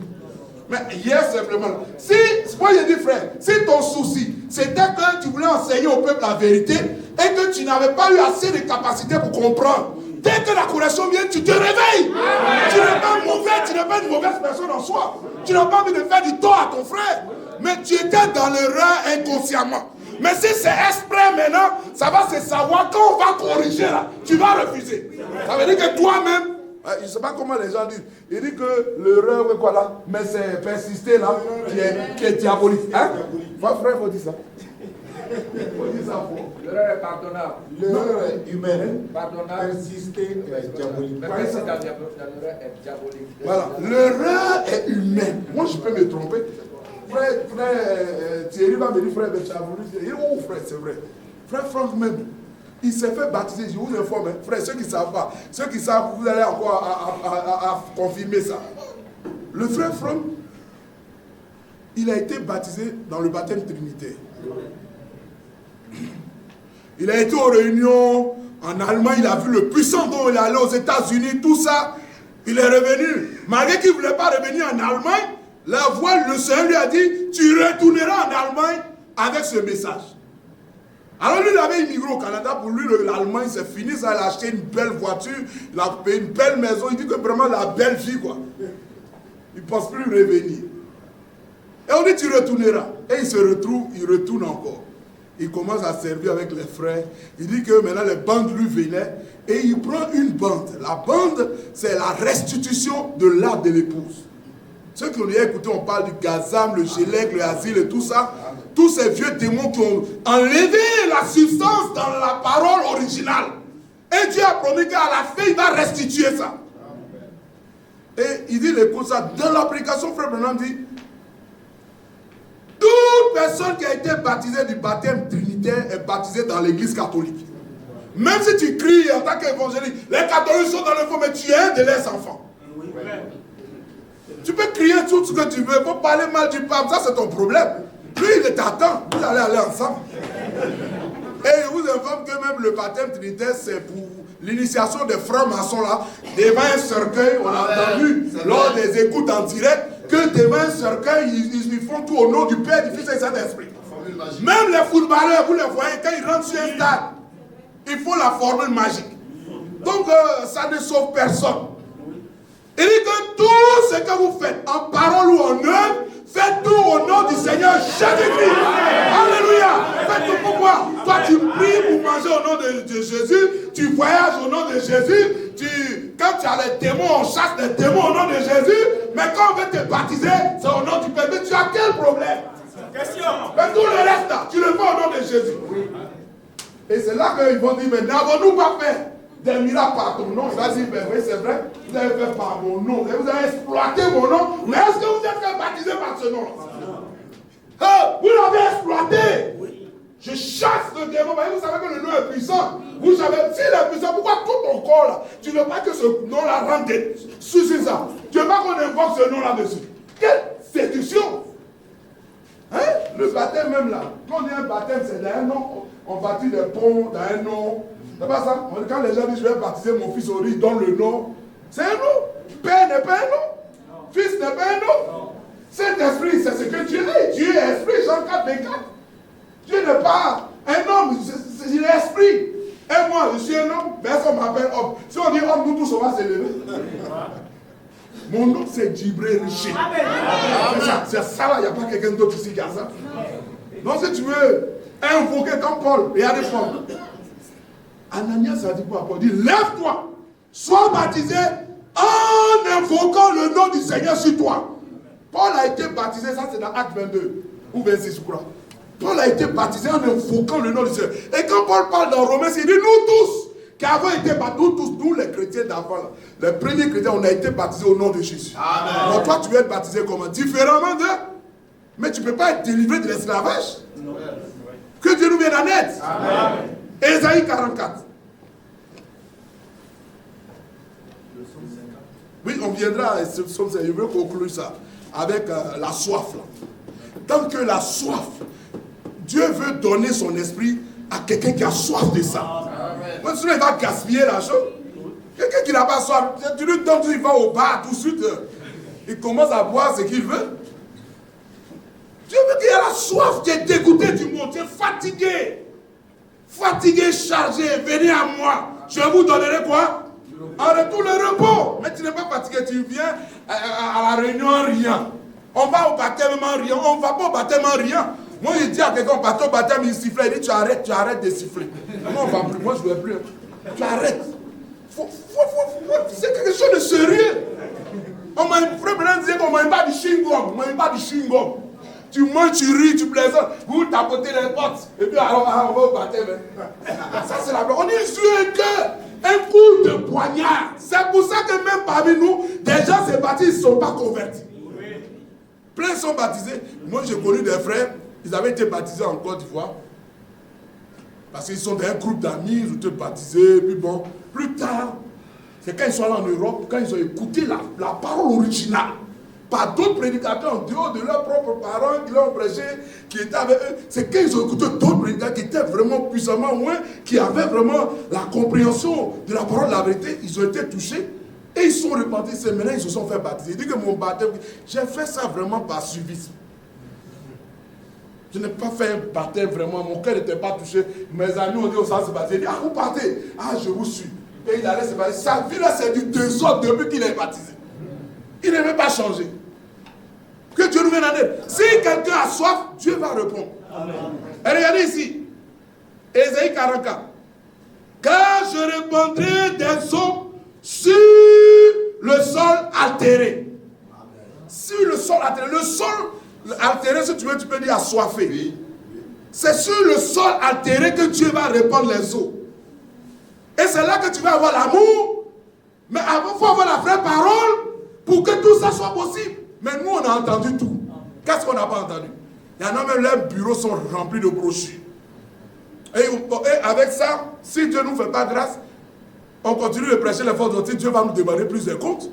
Mais hier, simplement, moi je dis frère, si ton souci, c'était que tu voulais enseigner au peuple la vérité et que tu n'avais pas eu assez de capacité pour comprendre, dès que la correction vient, tu te réveilles. Amen. Tu n'es pas mauvais, tu n'es pas une mauvaise personne en soi. Tu n'as pas envie de faire du tort à ton frère. Mais tu étais dans l'erreur inconsciemment. Mais si c'est exprès maintenant, ça va se savoir quand on va corriger là. Tu vas refuser. Ça veut dire que toi-même, je ne sais pas comment les gens disent. Il dit que l'erreur, quoi là, mais c'est persister là, qui est diabolique. Hein? Moi, frère, il faut dire ça. Il faut dire ça. L'erreur est pardonnable. L'erreur est humaine. Pardonnable. Persister est diabolique. Mais l'erreur est diabolique. Voilà. L'erreur est humaine. Moi, je peux me tromper. Frère Thierry va me dire, frère, tu as voulu dire. Oh, frère, c'est vrai. Frère Franck même. Il s'est fait baptiser, je vous informe, hein. Frère, ceux qui ne savent pas, ceux qui savent, vous allez encore à confirmer ça. Le frère Franck, il a été baptisé dans le baptême trinitaire. Il a été aux réunions en Allemagne, il a vu le puissant dont il est allé aux États-Unis, tout ça. Il est revenu. Malgré qu'il ne voulait pas revenir en Allemagne, la voix, le Seigneur lui a dit, tu retourneras en Allemagne avec ce message. Alors lui, il avait immigré au Canada. Pour lui, l'Allemagne, c'est fini. Ça, il a acheté une belle voiture, il a payé une belle maison. Il dit que vraiment la belle vie, quoi. Il ne pense plus revenir. Et on dit, tu retourneras. Et il se retrouve, il retourne encore. Il commence à servir avec les frères. Il dit que maintenant, les bandes lui venaient. Et il prend une bande. La bande, c'est la restitution de l'âme de l'épouse. Ceux qui ont déjà écouté, on parle du gazam, le gélec, le asile et tout ça. Tous ces vieux démons qui ont enlevé la substance dans la parole originale. Et Dieu a promis qu'à la fin, il va restituer ça. Et il dit les choses ça. Dans l'application, frère Branham dit, toute personne qui a été baptisée du baptême trinitaire est baptisée dans l'église catholique. Même si tu cries en tant qu'évangéliste, les catholiques sont dans le fond, mais tu es un de leurs enfants. Tu peux crier tout ce que tu veux, il faut parler mal du pape, ça c'est ton problème. Lui, il t'attend, vous allez aller ensemble. Et je vous informe que même le baptême trinitaire, c'est pour l'initiation des francs-maçons là, devant un cercueil, on a entendu lors des écoutes en direct, que devant un cercueil, ils font tout au nom du Père, du Fils et du Saint-Esprit. Même les footballeurs, vous les voyez, quand ils rentrent sur un stade, il faut la formule magique. Donc, ça ne sauve personne. Il dit que tout ce que vous faites, en parole ou en œuvre, faites tout au nom du Seigneur Jésus-Christ. Alléluia. Faites tout pourquoi? Toi, tu pries pour manger au nom de Jésus, tu voyages au nom de Jésus, quand tu as les démons, on chasse les démons au nom de Jésus, mais quand on veut te baptiser, c'est au nom du Père. Mais tu as quel problème? Question. Mais tout le reste là, tu le fais au nom de Jésus. Et c'est là qu'ils vont dire, mais n'avons-nous pas fait des miracles par ton nom? Il va dire, ben oui, c'est vrai, vous avez fait par mon nom, vous avez exploité mon nom, mais est-ce que vous êtes fait baptiser par ce nom? Vous l'avez exploité. Je chasse le démon, vous savez que le nom est puissant. Vous savez, s'il est puissant, pourquoi tout ton corps là, tu ne veux pas que ce nom-là rentre sur ça? Tu ne veux pas qu'on invoque ce nom là-dessus? Quelle séduction! Hein? Le baptême même là, quand on dit un baptême, c'est dans un nom, on baptise des ponts dans un nom. C'est pas ça? Quand les gens disent je vais baptiser mon fils au riz, ils donnent le nom. C'est un nom. Père n'est pas un nom. Fils n'est pas un nom. Saint-Esprit, c'est ce que Dieu est. Dieu est esprit, Jean 4, 24. Dieu n'est pas un homme, il est esprit. Et moi, je suis un homme, personne m'appelle homme. Si on dit homme, nous tous on va s'élever. Mon nom c'est Djibré Richer. C'est ça là, il n'y a pas quelqu'un d'autre ici qui a ça. Donc si tu veux invoquer comme Paul, regardez Paul. Ananias a dit quoi à Paul? Il dit, lève-toi, sois baptisé en invoquant le nom du Seigneur sur toi. Paul a été baptisé, ça c'est dans Acte 22 ou 26 je crois. Paul a été baptisé en invoquant le nom du Seigneur. Et quand Paul parle dans Romains, il dit, nous tous qu'avant été baptisés, nous les chrétiens d'avant, là, les premiers chrétiens, on a été baptisés au nom de Jésus. Amen. Donc toi, tu veux être baptisé comment? Différemment d'eux. Mais tu ne peux pas être délivré de l'esclavage. Que Dieu nous vienne en aide. Amen. Ésaïe 44. Oui, on viendra, je veux conclure ça avec la soif. Là. Tant que la soif, Dieu veut donner son esprit à quelqu'un qui a soif de ça. Moi, sinon, il va gaspiller la chose. Quelqu'un qui n'a pas soif, tu lui donnes, il va au bar tout de suite. Il commence à boire ce qu'il veut. Dieu veut qu'il y ait la soif, tu es dégoûté du monde, tu es fatigué. Fatigué, chargé, venez à moi. Je vous donnerai quoi? En retour le repos. Mais tu n'es pas fatigué, tu viens à la réunion rien. On va au baptême rien. On ne va pas au baptême rien. Moi, je dis à quelqu'un, on va au baptême, il siffle. Il dit, tu arrêtes de siffler. Moi, on va plus. Moi, je ne veux plus. Tu arrêtes. C'est quelque chose de sérieux. On m'a disait qu'on ne mange pas du chewing-gum. On ne mange pas du chewing-gum. Tu manges, tu ris, tu plaisantes. Vous tapotez les potes. Et puis, alors, on va au baptême. Ça, c'est la blague. On est sur un coup de poignard. C'est pour ça que même parmi nous, des gens se baptisent, ils ne sont pas convertis. Plein sont baptisés. Moi, j'ai connu des frères, ils avaient été baptisés en Côte d'Ivoire. Parce qu'ils sont dans un groupe d'amis, ils ont été baptisés. Puis bon, plus tard, c'est quand ils sont allés en Europe, quand ils ont écouté la parole originale, par d'autres prédicateurs en dehors de leurs propres parents qui l'ont prêché, qui étaient avec eux. C'est quand ils ont écouté d'autres prédicateurs qui étaient vraiment puissamment moins, qui avaient vraiment la compréhension de la parole de la vérité, ils ont été touchés et ils sont repentis. C'est maintenant ils se sont fait baptiser. Ils disent que mon baptême, j'ai fait ça vraiment par suivisme. Je n'ai pas fait un baptême vraiment, mon cœur n'était pas touché. Mes amis ont dit au sens se baptiser. Ils disent, ah vous partez, ah je vous suis. Et il allait se baptiser. Sa vie là c'est du désordre depuis qu'il est baptisé. Il ne veut pas changer. Que Dieu nous vienne en aide. Si quelqu'un a soif, Dieu va répondre. Amen. Et regardez ici. Ésaïe 44. Car je répandrai des eaux sur le sol altéré. Amen. Sur le sol altéré. Le sol altéré, si tu veux, tu peux dire assoiffé. Oui. C'est sur le sol altéré que Dieu va répandre les eaux. Et c'est là que tu vas avoir l'amour. Mais avant, il faut avoir la vraie parole pour que tout ça soit possible. Mais nous, on a entendu tout. Qu'est-ce qu'on n'a pas entendu? Il y en a même, leurs bureaux sont remplis de brochures. Et avec ça, si Dieu ne nous fait pas grâce, on continue de prêcher les fausses doctrines, Dieu va nous demander plus de comptes.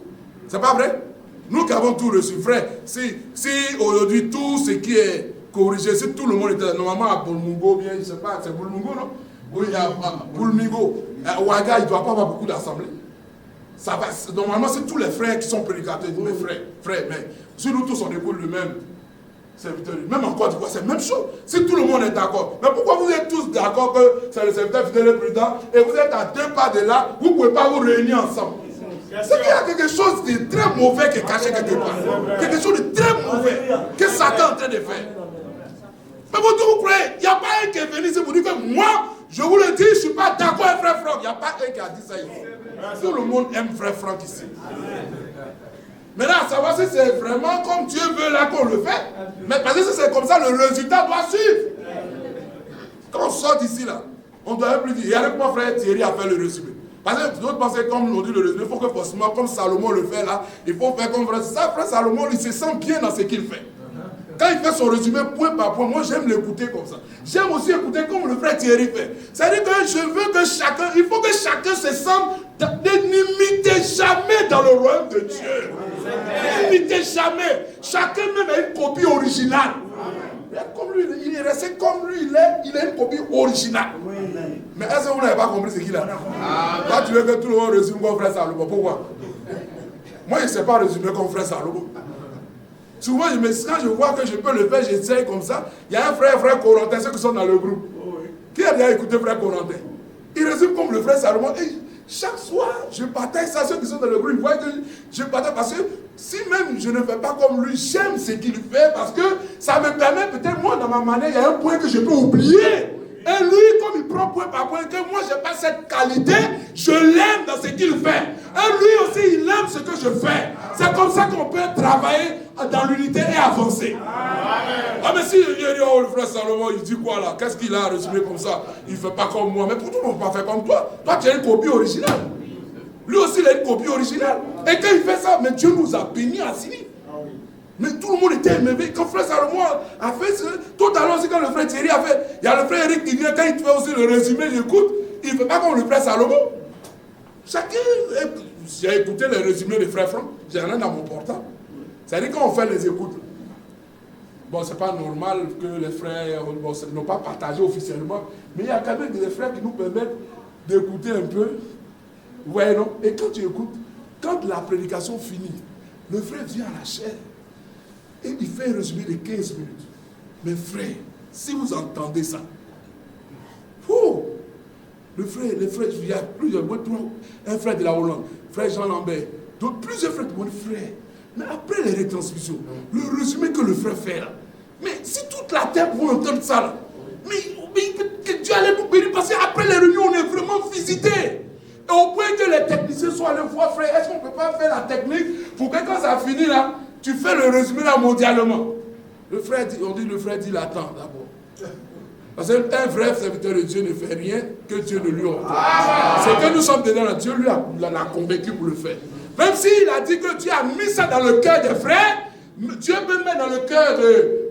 C'est pas vrai? Nous qui avons tout reçu, frère, si aujourd'hui tout ce qui est corrigé, si tout le monde était normalement à Boulmungo, bien, je ne sais pas, c'est Boulmungo, non? Oui, à Boulmungo. Ouaga, il ne doit pas avoir beaucoup d'assemblées. Ça va, normalement, c'est tous les frères qui sont prédicateurs. Mes frères, mais si nous tous on écoute le même serviteur, même en Côte d'Ivoire, c'est la même chose. Si tout le monde est d'accord, mais pourquoi vous êtes tous d'accord que c'est le serviteur fidèle et président et vous êtes à 2 pas de là, vous ne pouvez pas vous réunir ensemble? C'est qu'il y a quelque chose de très mauvais qui est caché quelque part. Quelque chose de très mauvais que Satan est en train de faire. Mais vous croyez, il n'y a pas un qui est venu ici pour dire que moi, je vous le dis, je ne suis pas d'accord avec frère Franck. Il n'y a pas un qui a dit ça ici. Tout le monde aime frère Franck ici. Maintenant, à savoir si c'est vraiment comme Dieu veut là qu'on le fait. Mais parce que si c'est comme ça, le résultat doit suivre. Quand on sort d'ici là, on doit plus dire, il y a mon frère Thierry à faire le résumé. Parce que d'autres pensent comme on dit le résumé, il faut que forcément, comme Salomon le fait là, il faut faire comme frère. Ça, frère Salomon, il se sent bien dans ce qu'il fait. Quand il fait son résumé point par point, moi j'aime l'écouter comme ça. J'aime aussi écouter comme le frère Thierry fait. C'est-à-dire que je veux que chacun, il faut que chacun se sente, n'imitez jamais dans le royaume de Dieu. N'imitez jamais. Chacun même a une copie originale. Comme lui, il est resté comme lui, il a une copie originale. Mais est-ce que vous n'avez pas compris ce qu'il a? Là, tu veux que tout le monde résume comme frère Salomon. Pourquoi? Moi, je ne sais pas résumer comme frère Salomon. Souvent, quand je vois que je peux le faire, j'essaie comme ça. Il y a un frère Corentin, ceux qui sont dans le groupe. Qui a déjà écouté frère Corentin? Il résume comme le frère Salomon. Et chaque soir, je partage ça. Ceux qui sont dans le groupe, ils voient que je partage. Parce que si même je ne fais pas comme lui, j'aime ce qu'il fait. Parce que ça me permet, peut-être moi, dans ma manière, il y a un point que je peux oublier. Et lui, comme il prend point par point, que moi, je n'ai pas cette qualité, je l'aime dans ce qu'il fait. Et lui aussi, il aime ce que je fais. C'est comme ça qu'on peut travailler dans l'unité et avancer. Amen. Ah, mais si il dit, oh, le frère Salomon, il dit quoi là? Qu'est-ce qu'il a résumé comme ça? Il ne fait pas comme moi. Mais pourquoi on ne peut pas faire comme toi? Toi, tu as une copie originale. Lui aussi, il a une copie originale. Et quand il fait ça, mais Dieu nous a bénis à Sini. Mais tout le monde était émerveillé. Quand frère Salomon a fait ça, tout à l'heure aussi quand le frère Thierry a fait, il y a le frère Eric qui vient, quand il fait aussi le résumé, il écoute, il ne fait pas comme le frère Salomon. Chacun, j'ai écouté les résumés des frères Franck, j'ai rien dans mon portable. C'est-à-dire quand on fait les écoutes, bon, c'est pas normal que les frères n'ont pas partagé officiellement, mais il y a quand même des frères qui nous permettent d'écouter un peu. Ouais, non? Et quand tu écoutes, quand la prédication finit, le frère vient à la chair. Et il fait un résumé de 15 minutes. Mais frère, si vous entendez ça, oh, les frères, il y a plusieurs, un frère de la Hollande, frère Jean Lambert, donc plusieurs frères de mon frère. Mais après les retransmissions, le résumé que le frère fait là, mais si toute la terre pouvait entendre ça là, mais que Dieu allait nous bénir parce qu'après les réunions, on est vraiment visité. Et au point que les techniciens sont allés voir, frère, est-ce qu'on ne peut pas faire la technique pour que quand ça finit là, tu fais le résumé là mondialement. Le frère dit, le frère dit, attends d'abord. Parce qu'un vrai serviteur de Dieu ne fait rien que Dieu ne lui ordonne. C'est que nous sommes dedans là, Dieu lui l'a convaincu pour le faire. Même s'il a dit que Dieu a mis ça dans le cœur des frères, Dieu peut mettre dans le cœur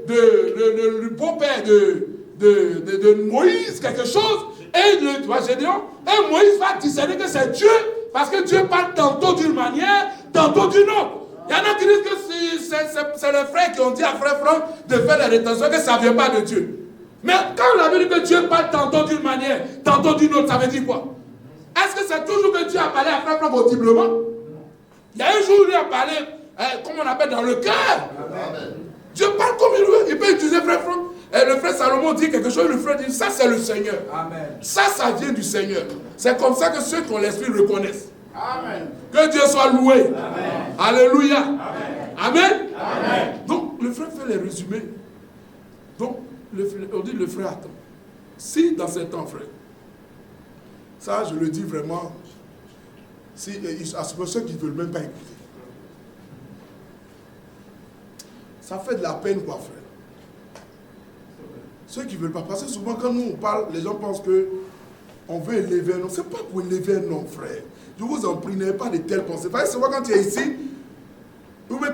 du beau-père de Moïse quelque chose, et de Gédéon, et Moïse va discerner que c'est Dieu, parce que Dieu parle tantôt d'une manière, tantôt d'une autre. Il y en a qui disent que c'est les frères qui ont dit à frère Franck de faire la rétention, que ça ne vient pas de Dieu. Mais quand on a vu que Dieu parle tantôt d'une manière, tantôt d'une autre, ça veut dire quoi? Est-ce que c'est toujours que Dieu a parlé à frère Franck audiblement? Il y a un jour où il a parlé, comment on appelle, dans le cœur. Dieu parle comme il veut. Il peut utiliser frère Franck. Et le frère Salomon dit quelque chose, le frère dit, ça c'est le Seigneur. Amen. Ça vient du Seigneur. C'est comme ça que ceux qui ont l'esprit reconnaissent. Amen. Que Dieu soit loué. Amen. Alléluia. Amen. Amen. Amen. Donc, le frère fait les résumés. Donc, on dit le frère attend. Si dans ces temps, frère, ça je le dis vraiment, à ceux qui ne veulent même pas écouter, ça fait de la peine quoi, frère. Ceux qui ne veulent pas, parce que souvent quand nous on parle, les gens pensent qu'on veut élever un homme. Ce n'est pas pour élever un homme, frère. Je vous en prie, n'ayez pas de telles pensées. Parce que souvent quand tu es ici, ou même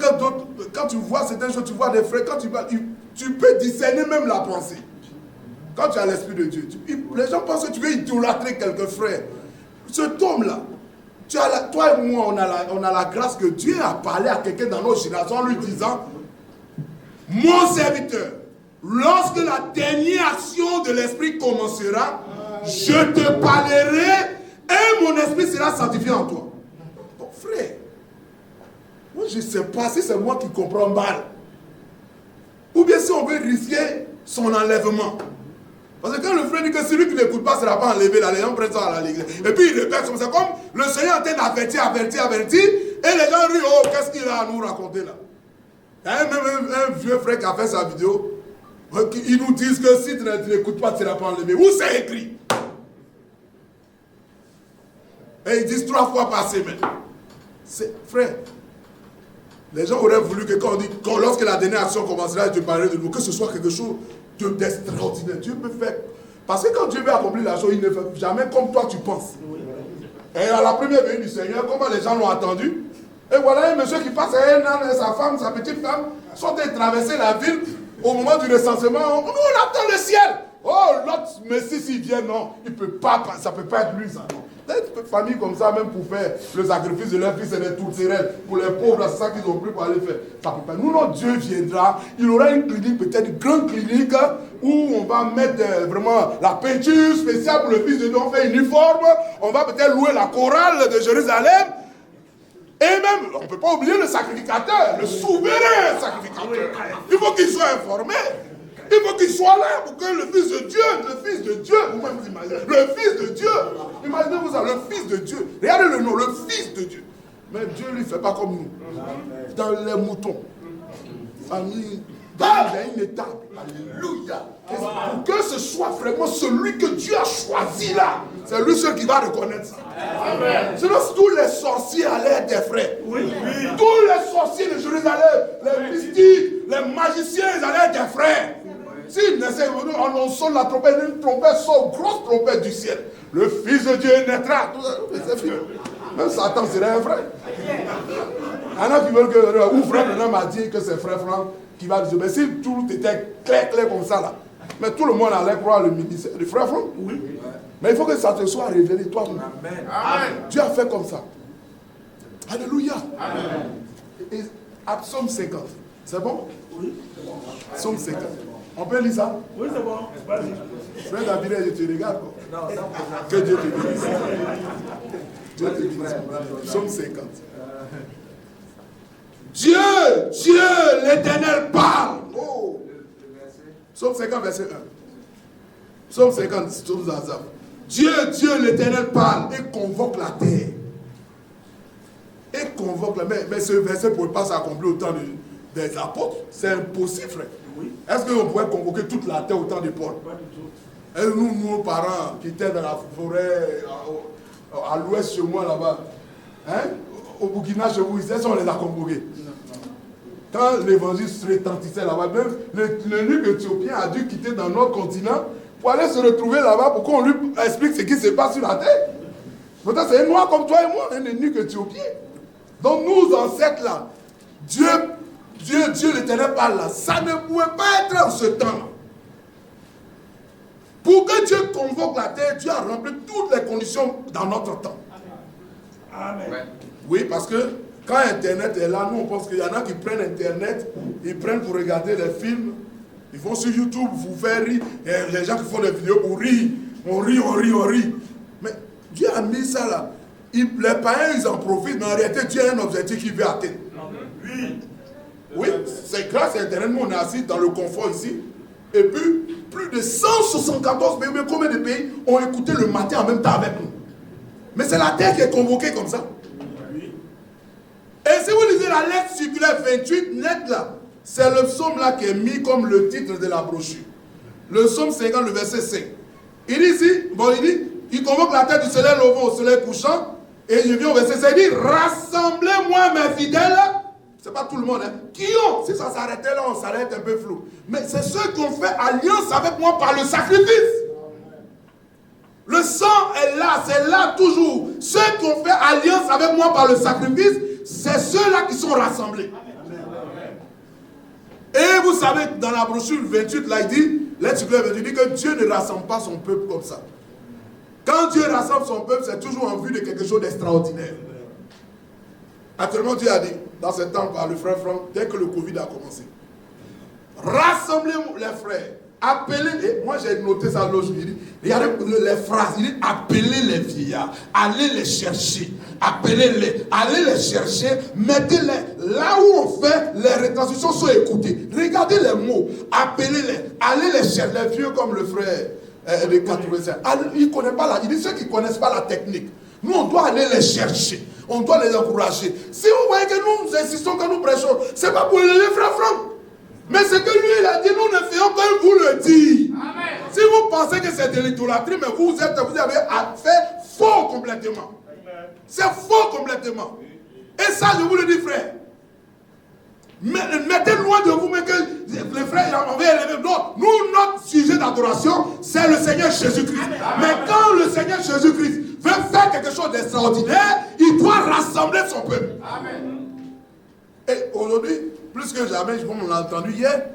quand tu vois certaines choses, tu vois des frères, quand tu peux discerner même la pensée. Quand tu as l'Esprit de Dieu, les gens pensent que tu veux idolâtrer quelques frères. Cet homme-là, toi et moi, on a la grâce que Dieu a parlé à quelqu'un dans notre génération en lui disant, mon serviteur, lorsque la dernière action de l'Esprit commencera, je te parlerai et mon esprit sera sanctifié en toi. Bon, frère, moi je ne sais pas si c'est moi qui comprends mal. Ou bien si on veut risquer son enlèvement. Parce que quand le frère dit que celui qui n'écoute pas ne sera pas enlevé, là, les gens prennent ça à l'église. Et puis il répète comme ça, comme le Seigneur est en train d'avertir, et les gens rient, oh, qu'est-ce qu'il a à nous raconter là? Il y a même un vieux frère qui a fait sa vidéo, ils nous disent que si tu n'écoutes pas, tu ne seras pas enlevé. Où c'est écrit? Et ils disent 3 fois par semaine. Frère, les gens auraient voulu que quand on dit, lorsque la dernière action commencera, je parlerai de nous, que ce soit quelque chose d'extraordinaire. Dieu peut faire. Parce que quand Dieu veut accomplir la chose, il ne fait jamais comme toi tu penses. Et à la première venue du Seigneur, comment les gens l'ont attendu? Et voilà un monsieur qui passe à un an et sa femme, sa petite femme, sont en train de traverser la ville au moment du recensement. Nous, on attend le ciel. Oh, l'autre messie s'il vient, non, il peut pas, ça ne peut pas être lui, ça, non. Des familles comme ça, même pour faire le sacrifice de leur fils et des tourterelles, pour les pauvres, c'est ça qu'ils ont pris pour aller faire. Ça peut pas. Nous, notre Dieu viendra, il aura une clinique, peut-être une grande clinique, où on va mettre vraiment la peinture spéciale pour le fils de Dieu, on fait un uniforme, on va peut-être louer la chorale de Jérusalem. Et même, on ne peut pas oublier le sacrificateur, le souverain sacrificateur. Il faut qu'il soit informé. Il faut qu'il soit là pour que le Fils de Dieu, vous-même vous imaginez, le Fils de Dieu, imaginez-vous ça, le Fils de Dieu, regardez le nom, le Fils de Dieu. Mais Dieu ne lui fait pas comme nous. Dans les moutons, famille, Donc il y a une étape. Alléluia. Pour que ce soit vraiment celui que Dieu a choisi là, c'est lui seul qui va reconnaître ça. Sinon, tous les sorciers allaient être des frères. Tous les sorciers de Jérusalem, les mystiques, les magiciens, ils allaient être des frères. S'ils naissaient, on sonne la trompette, une trompette sort, grosse trompette du ciel. Le Fils de Dieu naîtra. C'est fini. Même Satan serait un frère. Il y en a qui veulent que, ou frère Branham m'a dit que c'est frère Franck qui va dire, mais si tout était clair comme ça là, mais tout le monde allait croire le ministère du frère Franck. Oui. Mais il faut que ça te soit révélé toi-même. Amen. Dieu a fait comme ça. Alléluia. Amen. Et à Psaume 50. C'est bon? Oui. Psaume 50. On peut lire ça? Oui, c'est bon. Vas-y. Frère David, je te regarde. Non, que Dieu te bénisse. Dieu te bénisse. Psaume 50. Dieu, l'Éternel parle. Oh. Psaume 50, verset 1. Psaume 50, Psaume Zazab. Dieu, l'Éternel parle et convoque la terre. Et convoque la terre. Mais ce verset ne pouvait pas s'accomplir au temps des apôtres. C'est impossible, frère. Oui. Est-ce qu'on pourrait convoquer toute la terre au temps de Paul? Pas du tout. Et nous, nos parents qui étaient dans la forêt, à l'ouest chez moi là-bas, hein? Au Burkina, chez vous, est-ce qu'on les a convoqués? Quand l'évangile se retentissait là-bas, même l'eunuque éthiopien a dû quitter dans notre continent pour aller se retrouver là-bas pour qu'on lui explique ce qui se passe sur la terre. Pourtant, c'est un noir comme toi et moi, un eunuque éthiopien. Donc, nous, ancêtres là, Dieu l'Éternel parle là, ça ne pouvait pas être en ce temps. Pour que Dieu convoque la terre, Dieu a rempli toutes les conditions dans notre temps. Amen. Ouais. Oui, parce que quand Internet est là, nous on pense qu'il y en a qui prennent Internet, ils prennent pour regarder les films, ils vont sur YouTube vous faire rire, et les gens qui font des vidéos pour rire, on rit. Mais Dieu a mis ça là. Les païens ils en profitent, mais en réalité Dieu a un objectif qu'il veut atteindre. Oui, c'est grâce à Internet, nous on est assis dans le confort ici, et puis plus de 174 pays, mais combien de pays ont écouté le matin en même temps avec nous? Mais c'est la terre qui est convoquée comme ça. Et si vous lisez la lettre circulaire 28, net là, c'est le psaume là qui est mis comme le titre de la brochure. Le psaume 50, le verset 5. Il dit ici, il convoque la terre du soleil levant au soleil couchant, et je viens au verset 5, il dit, rassemblez-moi mes fidèles, c'est pas tout le monde, hein, qui ont, si ça s'arrêtait là, on s'arrête un peu flou, mais c'est ceux qui ont fait alliance avec moi par le sacrifice. Le sang est là, c'est là toujours. Ceux qui ont fait alliance avec moi par le sacrifice, c'est ceux-là qui sont rassemblés. Amen. Et vous savez, dans la brochure 28, là, il dit que Dieu ne rassemble pas son peuple comme ça. Quand Dieu rassemble son peuple, c'est toujours en vue de quelque chose d'extraordinaire. Actuellement, Dieu a dit, dans ce temps, par le frère Franck, dès que le Covid a commencé, rassemblez les frères. Appelez, et moi j'ai noté ça l'autre jour, il dit, regardez les phrases, il dit appelez les vieillards, allez les chercher, appelez-les, allez les chercher, mettez-les là où on fait, les retransmissions sont écoutées. Regardez les mots, appelez-les, allez les chercher, les vieux comme le frère de 85. Il ne connaît pas il dit ceux qui ne connaissent pas la technique. Nous on doit aller les chercher, on doit les encourager. Si vous voyez que nous insistons quand nous prêchons, ce n'est pas pour les frères Franck. Mais ce que lui il a dit, nous ne faisons que vous le dire. Amen. Si vous pensez que c'est de l'idolâtrie, mais vous avez fait faux complètement. C'est faux complètement. Et ça, je vous le dis, frère. Mettez loin de vous, mais que les frères, on va élever d'autres. Nous, notre sujet d'adoration, c'est le Seigneur Jésus-Christ. Mais quand le Seigneur Jésus-Christ veut faire quelque chose d'extraordinaire, il doit rassembler son peuple. Amen. Et aujourd'hui, plus que jamais, comme on l'a entendu hier,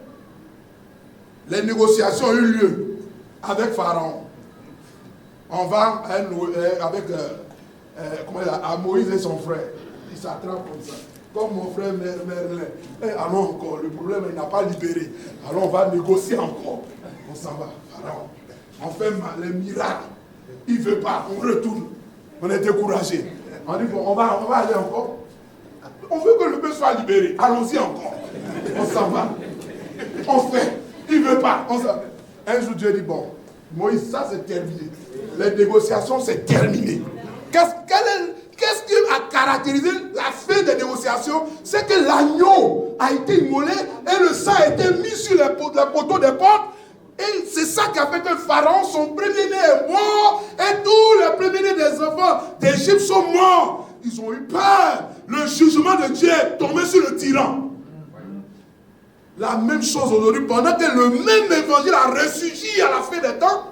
les négociations ont eu lieu avec Pharaon. On va avec à Moïse et son frère. Ils s'attrapent comme ça. Comme mon frère Merlin. Allons encore, le problème, il n'a pas libéré. Alors on va négocier encore. On s'en va, Pharaon. On fait les miracles. Il ne veut pas, on retourne. On est découragé. On dit, bon, on va aller encore. On veut que le peuple soit libéré. Allons-y encore. On s'en va. On fait. Il ne veut pas. Un jour, Dieu dit, bon, Moïse, ça c'est terminé. Les négociations, c'est terminé. Qu'est-ce qui a caractérisé la fin des négociations? C'est que l'agneau a été immolé et le sang a été mis sur les poteaux des portes. Et c'est ça qui a fait que Pharaon, son premier-né est mort et tous les premiers-nés des enfants d'Égypte sont morts. Ils ont eu peur. Le jugement de Dieu est tombé sur le tyran. La même chose aujourd'hui, pendant que le même évangile a ressurgi à la fin des temps,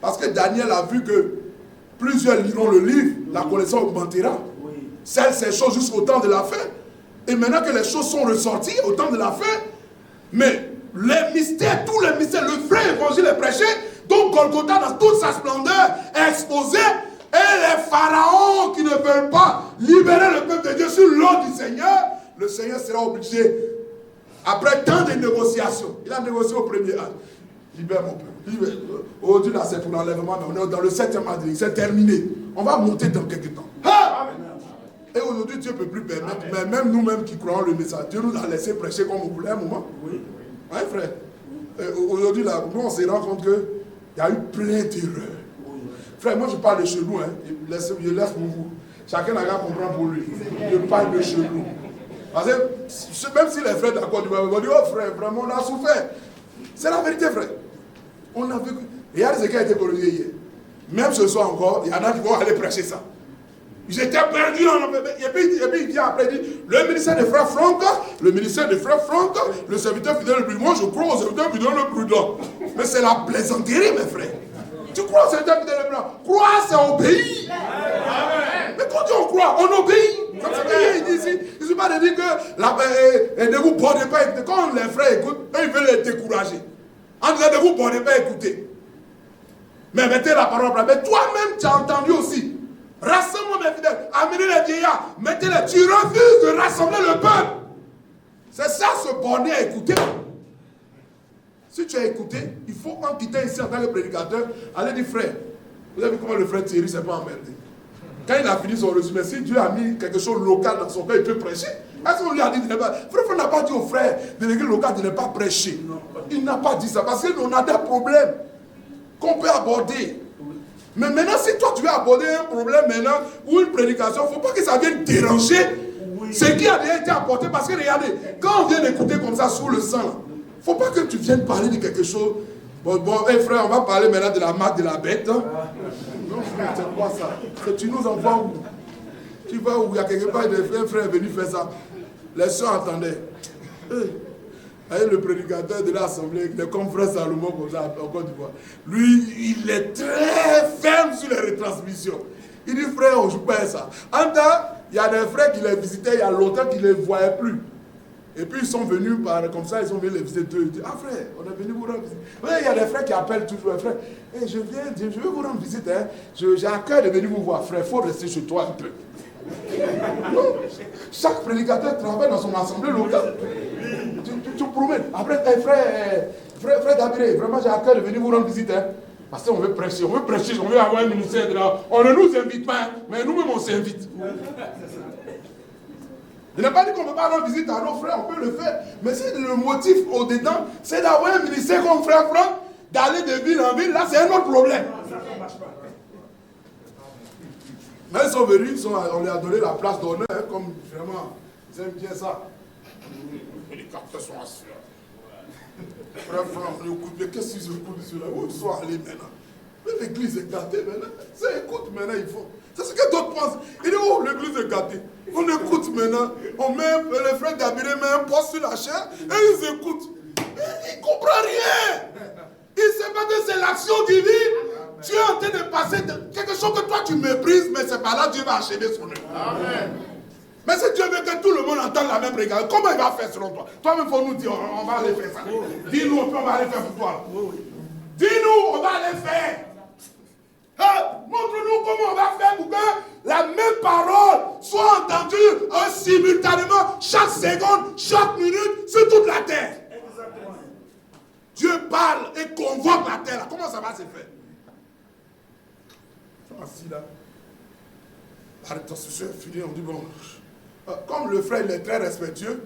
parce que Daniel a vu que plusieurs liront le livre, la connaissance augmentera. Ces choses jusqu'au temps de la fin. Et maintenant que les choses sont ressorties au temps de la fin, mais les mystères, tous les mystères, le vrai évangile est prêché, donc Golgotha dans toute sa splendeur est exposé, et les pharaons qui ne veulent pas libérer le peuple de Dieu sur l'ordre du Seigneur, le Seigneur sera obligé, après tant de négociations, il a négocié au premier âge, libère mon peuple. Aujourd'hui là c'est pour l'enlèvement, mais on est dans le 7e âge, c'est terminé. On va monter dans quelques temps. Ha! Et aujourd'hui Dieu ne peut plus permettre, mais même nous-mêmes qui croyons le message, Dieu nous a laissé prêcher comme on voulait un moment. Oui. Oui, frère. Aujourd'hui là, nous on se rend compte qu'il y a eu plein d'erreurs. Oui. Frère, moi je parle de chez nous, hein. Je laisse pour vous. Chacun n'a qu'à comprendre pour lui. Je parle de chez nous. Parce que même si les frères d'accord du vont dire, oh frère, vraiment on a souffert. C'est la vérité, frère. On a vécu. Regarde ce qui a été colonisé hier. Même ce soir encore, il y en a qui vont aller prêcher ça. J'étais perdu. Et puis il vient après, il dit, le ministère des frères Franck, le serviteur fidèle le plus. Moi je crois au serviteur fidèle le prudent. Mais c'est la plaisanterie, mes frères. Tu crois au serviteur fidèle le prudent? Croire, c'est obéir. Mais quand on croit, on obéit. Comme ça, il dit ici, il ne suffit pas de dire que ne vous bordez pas écouter. Quand les frères écoutent, eux, ils veulent les décourager. En disant ne vous bordez pas écouter. Mais mettez la parole. Mais toi-même, tu as entendu aussi. Rassemble mes fidèles, amenez les vieillards, mettez-les. Tu refuses de rassembler le peuple. C'est ça, se borner à écouter. Si tu as écouté, il faut en quitter ici en tant que prédicateur, aller dire frère. Vous avez vu comment le frère Thierry s'est pas emmerdé. Quand il a fini son résumé, si Dieu a mis quelque chose de local dans son cœur, il peut prêcher. Est-ce qu'on lui a dit de ne pas... Frère n'a pas dit au frère de l'église locale de ne pas prêcher. Il n'a pas dit ça parce qu'on a des problèmes qu'on peut aborder. Mais maintenant, si toi tu veux aborder un problème maintenant ou une prédication, il ne faut pas que ça vienne déranger ce qui a déjà été apporté. Parce que regardez, quand on vient d'écouter comme ça sous le sang, il ne faut pas que tu viennes parler de quelque chose. Bon, hey frère, on va parler maintenant de la marque de la bête. Hein? Non frère, c'est quoi ça? Tu nous envoies où? Tu vas où? Il y a quelque part un frère venu faire ça. Les soeurs entendaient. Avec le prédicateur de l'Assemblée, il est comme frère Salomon comme ça en Côte d'Ivoire. Lui, il est très ferme sur les retransmissions. Il dit, frère, on ne joue pas ça. En temps, il y a des frères qui les visitaient il y a longtemps qu'ils ne les voyaient plus. Et puis ils sont venus comme ça, ils sont venus les visiter. Ils disent, ah frère, on est venu vous rendre visite. Il y a des frères qui appellent toujours, frère, hey, je vais vous rendre visite. Hein. J'ai à cœur de venir vous voir, frère, il faut rester chez toi un peu. Non. Chaque prédicateur travaille dans son assemblée locale. Tu promets. Après, hey, frère Dabiré, vraiment j'ai à cœur de venir vous rendre visite. Hein. Parce qu'on veut prêcher, on veut avoir un ministère de là. On ne nous invite pas, mais nous-mêmes on s'invite. Je n'ai pas dit qu'on ne peut pas rendre visite à nos frères, on peut le faire. Mais si le motif au-dedans, c'est d'avoir un ministère comme frère Franck, d'aller de ville en ville, là c'est un autre problème. Mais ils sont venus, on leur a donné la place d'honneur, hein, comme vraiment, ils aiment bien ça. Les capteurs sont assurés. Frère Franck, on écoute, mais qu'est-ce qu'ils écoutent sur là? Où ils sont allés maintenant? Mais l'église est gâtée maintenant. Ça écoute maintenant, il faut. C'est ce que d'autres pensent. Ils disent, oh, l'église est gâtée. On écoute maintenant. On met, le frère Dabiré met un poste sur la chair et ils écoutent. Ils ne comprennent rien. Ils ne savent pas que c'est l'action divine. Tu es en train de passer quelque chose que toi tu méprises, mais c'est par là que Dieu va enchaîner son œuvre. Amen. Mais si Dieu veut que tout le monde entende la même prédication, comment il va faire selon toi? Toi-même, il faut nous dire, on va aller faire ça. Dis-nous, on va aller faire pour toi. Dis-nous, on va aller faire. Montre-nous comment on va faire pour que la même parole soit entendue simultanément, chaque seconde, chaque minute, sur toute la terre. Exactement. Dieu parle et convoque la terre. Comment ça va se faire? Ils sont assis là. La retransmission est finie, on dit bon. Comme le frère il est très respectueux,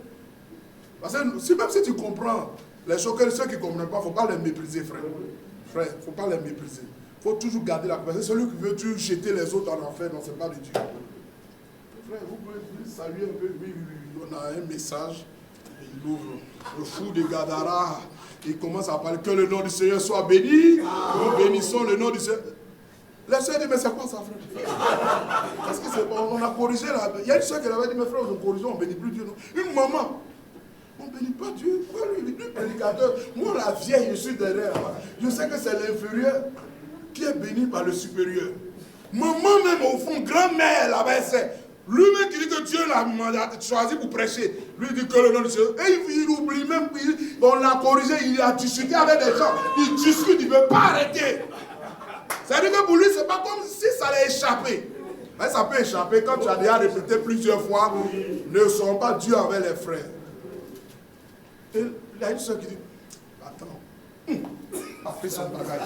parce que même si tu comprends les choses, ceux qui ne comprennent pas, il ne faut pas les mépriser, frère. Frère, il ne faut pas les mépriser. Il faut toujours garder la conversation. Celui qui veut toujours jeter les autres en enfer, non, ce n'est pas de Dieu. Frère, vous pouvez saluer un peu. Oui, on a un message. il ouvre le fou de Gadara. Il commence à parler que le nom du Seigneur soit béni. Nous bénissons le nom du Seigneur. La soeur dit, mais c'est quoi ça, frère? Parce que on a corrigé là. Il y a une soeur qui avait dit, mes frères, on corrige, on ne bénit plus Dieu. Non. Une maman, on ne bénit pas Dieu. Quoi, lui, prédicateur? Moi, la vieille, je suis derrière. Je sais que c'est l'inférieur qui est béni par le supérieur. Maman, même au fond, grand-mère là-bas, c'est lui-même qui dit que Dieu l'a choisi pour prêcher. Lui dit que le nom du Seigneur. Et il oublie même, on l'a corrigé, il a discuté avec des gens. Il discute, il ne veut pas arrêter. C'est-à-dire que pour lui, ce n'est pas comme si ça allait échapper. Mais ça peut échapper quand tu as déjà répété plusieurs fois. Ne sont pas Dieu avec les frères. Et il y a une soeur qui dit, attends, après son bagage.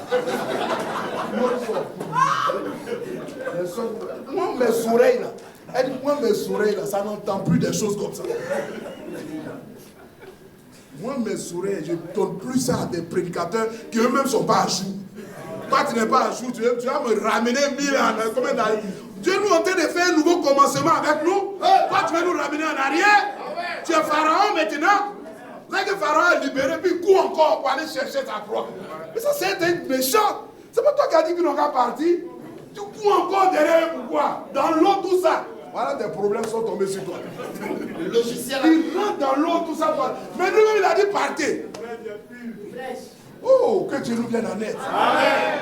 Moi, mes oreilles là, elle dit, moi, mes oreilles là, ça n'entend plus des choses comme ça. Moi, mes oreilles, je ne donne plus ça à des prédicateurs qui eux-mêmes ne sont pas à jour. Toi, tu n'es pas à jour, tu vas me ramener 1000 ans. Combien d'années? Dieu nous est en train de faire un nouveau commencement avec nous. Toi, tu vas nous ramener en arrière. Tu es pharaon maintenant. Dès que pharaon est libéré, puis court encore pour aller chercher ta proie. Mais ça, c'est un méchant. C'est pas toi qui as dit qu'ils n'ont qu'à partir. Tu cours encore derrière, pourquoi? Dans l'eau, tout ça. Voilà, des problèmes sont tombés sur toi. Le logiciel. Il rentre dans l'eau, tout ça. Mais lui-même, il a dit partez. Oh, que Dieu nous vienne en aide. Amen.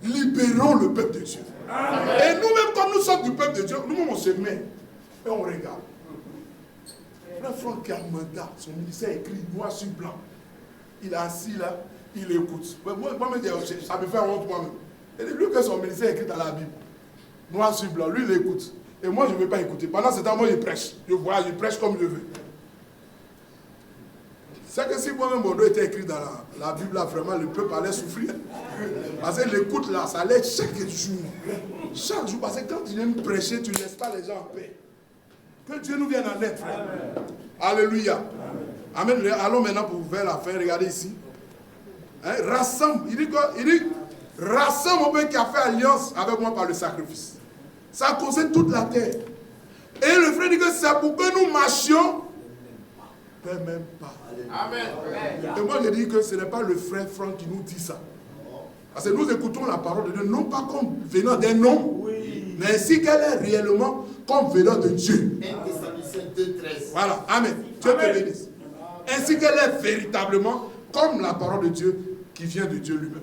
Libérons le peuple de Dieu. Amen. Et nous-mêmes, comme nous sommes du peuple de Dieu, nous-mêmes, on se met et on regarde. Frère Franck Kamanda, son ministère écrit noir sur blanc. Il est assis là, il écoute. Moi-même, ça me fait honte moi-même. Et lui que son ministère écrit dans la Bible, noir sur blanc, lui, il écoute. Et moi, je ne veux pas écouter. Pendant ce temps, moi, il prêche. Je vois, il prêche comme je veux. C'est que si moi-même mon nom était écrit dans la Bible, là, vraiment, le peuple allait souffrir. Parce que l'écoute, là, ça allait chaque jour. Chaque jour. Parce que quand tu viens prêcher, tu ne laisses pas les gens en paix. Que Dieu nous vienne en aide, frère. Amen. Alléluia. Amen. Allons maintenant pour vers la fin. Regardez ici. Hein, rassemble. Il dit quoi? Il dit, rassemble mon peuple qui a fait alliance avec moi par le sacrifice. Ça concerne toute la terre. Et le frère dit que c'est pour que nous marchions. Même pas. Amen. Et moi je dis que ce n'est pas le frère Franck qui nous dit ça. Parce que nous écoutons la parole de Dieu, non pas comme venant d'un homme, oui, mais ainsi qu'elle est réellement comme venant de Dieu. 1 Thessaloniciens 2:13. Voilà, amen. Dieu te bénisse. Ainsi qu'elle est véritablement comme la parole de Dieu qui vient de Dieu lui-même.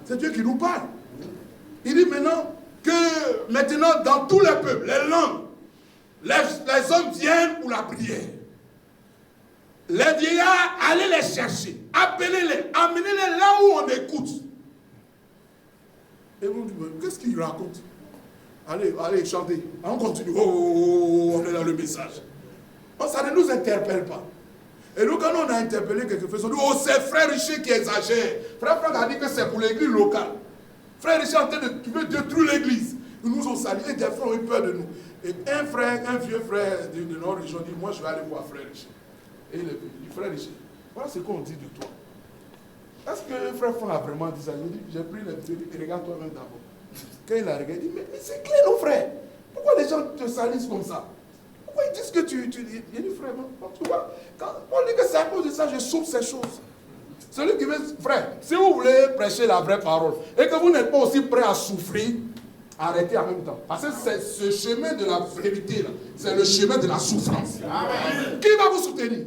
C'est Dieu qui nous parle. Il dit maintenant dans tous les peuples, les langues, les hommes viennent pour la prière. Les vieillards, allez les chercher, appelez-les, amenez-les là où on écoute. Et vous dites, qu'est-ce qu'il raconte? Allez, chantez. On continue. Oh, on est dans le message. Bon, ça ne nous interpelle pas. Et nous, quand on a interpellé quelque chose, on dit, oh, c'est Frère Richer qui exagère. Frère Franck a dit que c'est pour l'église locale. Frère Richer est en train de détruire l'église. Ils nous ont salués, et des frères ont eu peur de nous. Et un vieux frère de notre région dit, moi je vais aller voir Frère Richer. Et il dit, Frère Richer, voilà ce qu'on dit de toi. Est-ce que Frère Franck a vraiment dit ça? J'ai pris les vidéos, il dit, regarde toi-même d'abord. Quand il a regardé, il dit, mais c'est clair, nos frères. Pourquoi les gens te salissent comme ça? Pourquoi ils disent que tu dis, frère, tu vois, quand on dit que c'est à cause de ça, je souffre ces choses. Celui qui veut, frère, si vous voulez prêcher la vraie parole et que vous n'êtes pas aussi prêt à souffrir, arrêtez en même temps. Parce que c'est ce chemin de la vérité, là, c'est le chemin de la souffrance. Amen. Qui va vous soutenir?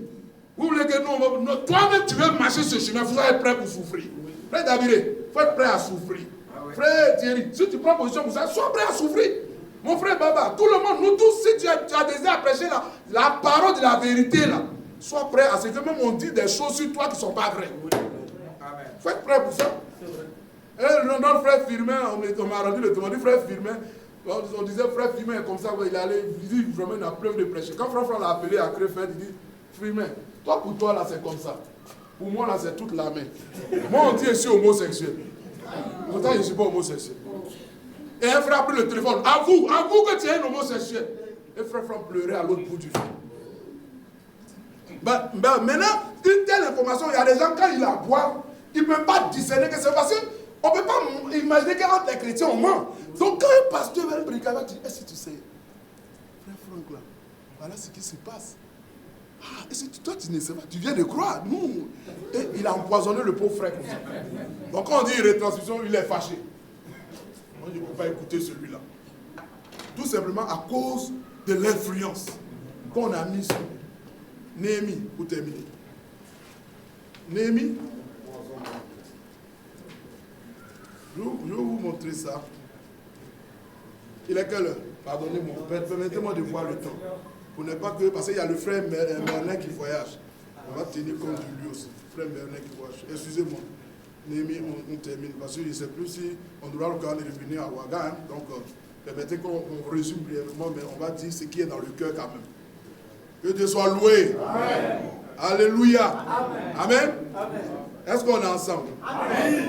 Vous voulez que nous, toi-même tu veux marcher ce chemin, vous êtes prêt pour souffrir. Frère David, il faut être prêt à souffrir. Frère Thierry, si tu prends position pour ça, sois prêt à souffrir. Mon frère Baba, tout le monde, nous tous, si tu as désiré à prêcher la parole de la vérité, là, sois prêt à ce que même on dit des choses sur toi qui ne sont pas vraies. Amen. Faut être prêt pour ça. Et notre frère Firmin, on m'a rendu le témoin du frère Firmin. On disait frère Firmin comme ça, il dit vraiment il a preuve de prêcher. Quand frère Franck l'a appelé à Créfeld, il dit, Firmin, toi pour toi là c'est comme ça. Pour moi là c'est toute la main. Moi on dit je suis homosexuel. Pourtant je ne suis pas homosexuel. Et un frère a pris le téléphone. Avoue que tu es un homosexuel. Et frère Franck pleurait à l'autre bout du fil. Maintenant, une telle information, il y a des gens, quand ils la boivent, ils ne peuvent pas discerner que c'est parce qu'on ne peut pas imaginer qu'entre les chrétiens, on ment. Donc, quand un pasteur va le prédicateur, il dit, est-ce que tu sais, frère Franck, là, voilà ce qui se passe. Ah, toi, tu ne sais pas, tu viens de croire. Nous. Et il a empoisonné le pauvre frère comme ça. Donc quand on dit retransmission, il est fâché. Moi, je ne peux pas écouter celui-là. Tout simplement à cause de l'influence qu'on a mise sur Néhémie, pour terminer. Néhémie, je vais vous montrer ça. Il est quelle heure? Pardonnez-moi, permettez-moi de voir le temps. Pour ne pas que, parce qu'il y a le frère Merlin qui voyage. On va tenir compte de lui aussi. Frère Merlin qui voyage. Excusez-moi. Néhémie, on termine. Parce que je ne sais plus si on doit encore revenir à Ouaga. Donc, permettez qu'on résume brièvement, mais on va dire ce qui est dans le cœur quand même. Que Dieu soit loué. Amen. Alléluia. Amen. Amen. Amen. Est-ce qu'on est ensemble? Amen.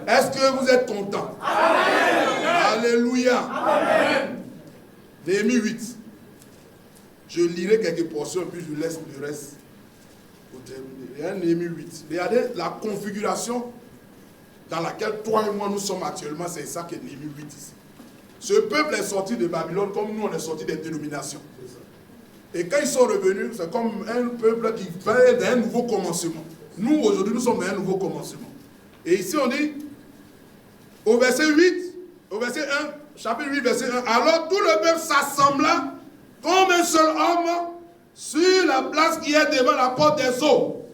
Est-ce que vous êtes contents? Amen. Alléluia. Amen. Néhémie 8. Je lirai quelques portions, puis je laisse le reste pour terminer. Il y a Néhémie 8. Regardez la configuration dans laquelle toi et moi nous sommes actuellement. C'est ça que Néhémie 8 ici. Ce peuple est sorti de Babylone comme nous on est sorti des dénominations. Et quand ils sont revenus, c'est comme un peuple qui va d'un nouveau commencement. Nous, aujourd'hui, nous sommes dans un nouveau commencement. Et ici, on dit, au verset 8, au verset 1, chapitre 8, verset 1, alors tout le peuple s'assembla comme un seul homme sur la place qui est devant la porte des eaux.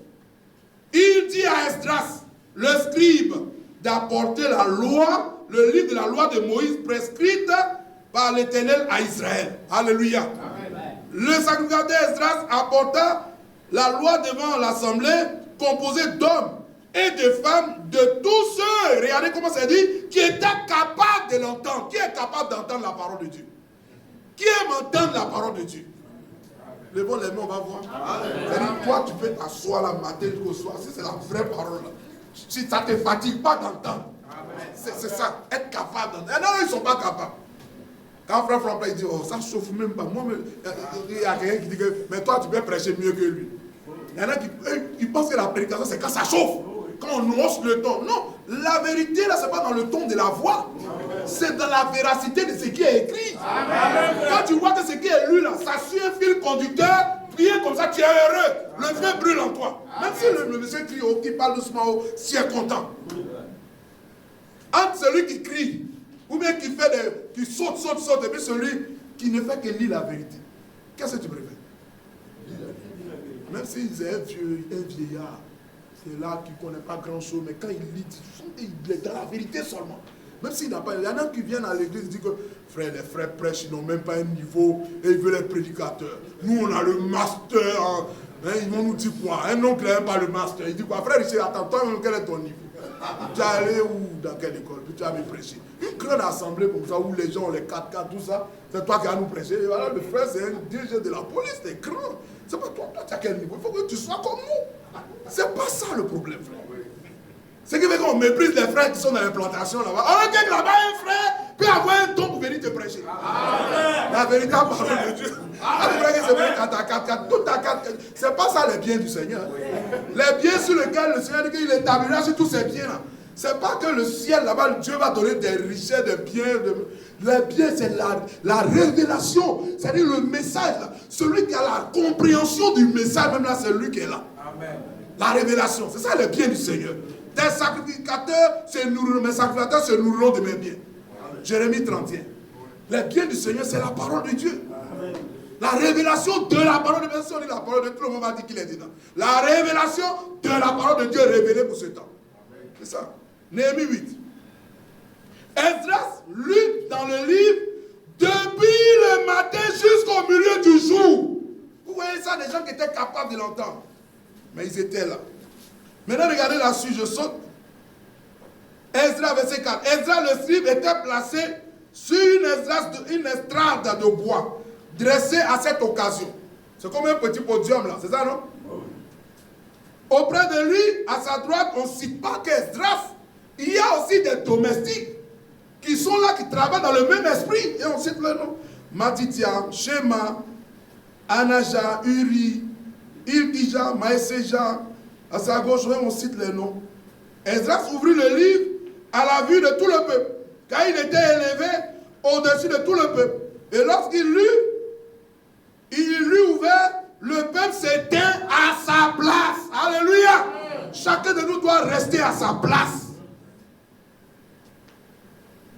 Il dit à Esdras, le scribe, d'apporter la loi, le livre de la loi de Moïse prescrite par l'Éternel à Israël. Alléluia. Amen. Le sacrificateur Esdras apporta la loi devant l'assemblée composée d'hommes et de femmes, de tous ceux, regardez comment c'est dit, qui étaient capables de l'entendre. Qui est capable d'entendre la parole de Dieu? Qui aime entendre la parole de Dieu? Levons les mains, on va voir. C'est-à-dire, toi, tu peux t'asseoir la matin jusqu'au soir. Si c'est la vraie parole, là. Si ça ne te fatigue pas d'entendre. C'est ça, être capable d'entendre. Et non, ils ne sont pas capables. Quand frère Franck il dit, oh, ça ne chauffe même pas. Moi, il y a quelqu'un qui dit que, mais toi, tu peux prêcher mieux que lui. Il y en a qui pensent que la prédication, c'est quand ça chauffe. Quand on hausse le ton. Non, la vérité, là, ce n'est pas dans le ton de la voix. C'est dans la véracité de ce qui est écrit. Amen. Quand tu vois que ce qui est lu, là, ça suit un fil conducteur, prier comme ça, tu es heureux. Le feu brûle en toi. Même si le monsieur crie, qui parle doucement, tu es content. Entre celui qui crie, ou bien qui fait qui saute, et puis celui qui ne fait que lire la vérité. Qu'est-ce que tu préfères? Même s'il est un vieillard, c'est là qui ne connaît pas grand-chose, mais quand il lit, il est dans la vérité seulement. Même s'il n'a pas... Il y en a qui viennent à l'église et disent que frère, les frères prêchent, ils n'ont même pas un niveau et ils veulent être prédicateurs. Nous, on a le master. Hein, ils vont nous dire quoi? Un oncle n'a pas le master. Il dit quoi? Frère, ici, attends, toi, quel est ton niveau? Tu es allé où? Dans quelle école? Puis tu as me prêcher. Une grande assemblée comme ça, où les gens ont les 4x4, tout ça, c'est toi qui vas nous prêcher. Et voilà, le frère, c'est un DG de la police, c'est grand. C'est pas toi, tu as quel niveau? Il faut que tu sois comme nous. C'est pas ça le problème, frère. Ce qui fait qu'on méprise les frères qui sont dans l'implantation là-bas. On regarde là-bas un frère, puis avoir un don pour venir te prêcher. Amen. La véritable parole de Dieu. Après que c'est vrai, 4x4, tout à 4, c'est pas ça les biens du Seigneur. Les biens sur lesquels le Seigneur dit qu'il établira sur tous ces biens-là. C'est pas que le ciel là-bas, Dieu va donner des richesses, des biens. Les biens, c'est la révélation. C'est-à-dire le message. Là. Celui qui a la compréhension du message, même là, c'est lui qui est là. Amen. La révélation, c'est ça les biens du Seigneur. Des sacrificateurs se nourriront, mes sacrificateurs se nourriront de mes biens. Amen. Jérémie 31. Les biens du Seigneur, c'est la parole de Dieu. Amen. La révélation de la parole de Dieu. Si on dit la parole de Dieu, tout le monde va dire qu'il est dedans. La révélation de la parole de Dieu révélée pour ce temps. C'est ça. Néhémie 8. Esdras lut dans le livre depuis le matin jusqu'au milieu du jour. Vous voyez ça, des gens qui étaient capables de l'entendre. Mais ils étaient là. Maintenant, regardez la suite, je saute. Esdras, verset 4. Esdras, le scribe, était placé sur une estrade de bois, dressée à cette occasion. C'est comme un petit podium là, c'est ça, non? Auprès de lui, à sa droite, on ne cite pas qu'Esdras. Il y a aussi des domestiques qui sont là, qui travaillent dans le même esprit. Et on cite le nom. Matithia, Shema, Anaja, Uri, Ildija, Maëseja. À sa gauche, on cite les noms. Esdras ouvrit le livre à la vue de tout le peuple, car il était élevé au-dessus de tout le peuple. Et lorsqu'il lut, il lui ouvert le peuple s'éteint à sa place. Alléluia. Chacun de nous doit rester à sa place.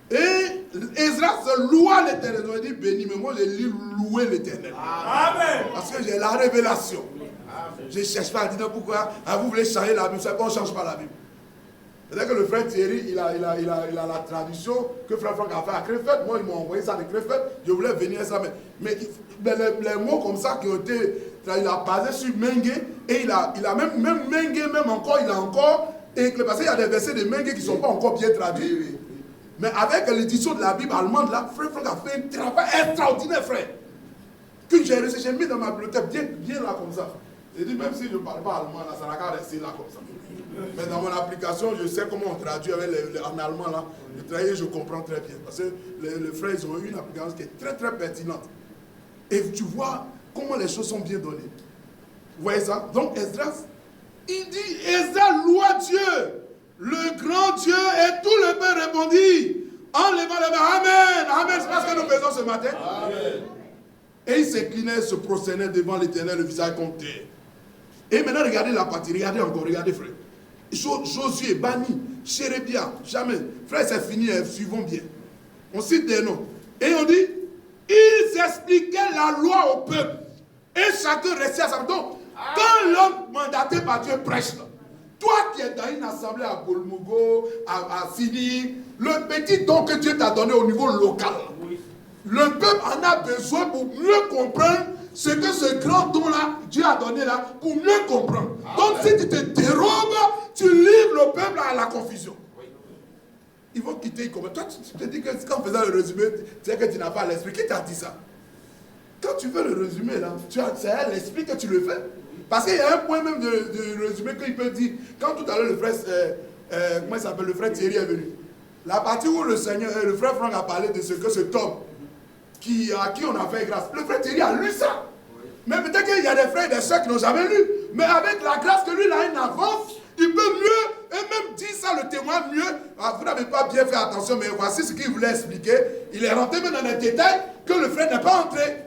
Et Esdras loua l'Éternel. Il dit, béni, mais moi je lis louer l'Éternel. Amen. Parce que j'ai la révélation. Je ne cherche pas à dire pourquoi vous voulez changer la Bible. C'est qu'on ne change pas la Bible. C'est-à-dire que le frère Thierry, il a la traduction que frère Franck a fait à Krefeld. Moi, ils m'ont envoyé ça de Krefeld. Je voulais venir ça. Mais les mots comme ça qui ont été, il a basé sur Mengue. Et il a même Mengue, même encore, il a encore. Parce qu'il y a des versets de Mengue qui ne sont pas encore bien traduits. Oui. Mais avec l'édition de la Bible allemande, là, frère Franck a fait un travail extraordinaire, frère. Que j'ai mis dans ma bibliothèque, bien là comme ça. J'ai dit, même si je ne parle pas allemand, là, ça n'a qu'à rester là comme ça. Mais dans mon application, je sais comment on traduit avec en allemand, là. Le travail, je comprends très bien. Parce que les frères, ils ont eu une application qui est très, très pertinente. Et tu vois comment les choses sont bien données. Vous voyez ça? Donc, Esdras, il dit, Esdras loua Dieu, le grand Dieu, et tout le peuple répondit, en levant les mains, Amen, Amen. C'est parce que nous faisons ce matin. Amen. Et il s'inclinait, se prosternait devant l'Éternel, le visage contre terre. Et maintenant, regardez la partie, regardez encore, regardez frère. Josué, Bani, Chérébia, jamais. Frère, c'est fini, suivons bien. On cite des noms. Et on dit, ils expliquaient la loi au peuple. Et chacun restait à sa place. Donc, quand l'homme mandaté par Dieu prêche, là, toi qui es dans une assemblée à Bolmogo, à Sini, le petit don que Dieu t'a donné au niveau local, le peuple en a besoin pour mieux comprendre ce que ce grand don-là, Dieu a donné là, pour mieux comprendre. Donc si tu te dérobes, tu livres le peuple à la confusion. Ils vont quitter. Toi, tu te dis que quand on faisait le résumé, tu sais que tu n'as pas l'esprit. Qui t'a dit ça? Quand tu veux le résumé, là, c'est à l'esprit que tu le fais. Parce qu'il y a un point même de résumé qu'il peut dire. Quand tout à l'heure, le frère, comment il s'appelle, le frère Thierry est venu. La partie où le frère Franck a parlé de ce que cet homme, à qui on a fait grâce. Le frère Thierry a lu ça. Mais peut-être qu'il y a des frères et des soeurs qui n'ont jamais lu. Mais avec la grâce que lui, il a une avance, il peut mieux, et même dire ça, le témoin mieux. Vous n'avez pas bien fait attention, mais voici ce qu'il voulait expliquer. Il est rentré même dans les détails que le frère n'est pas entré.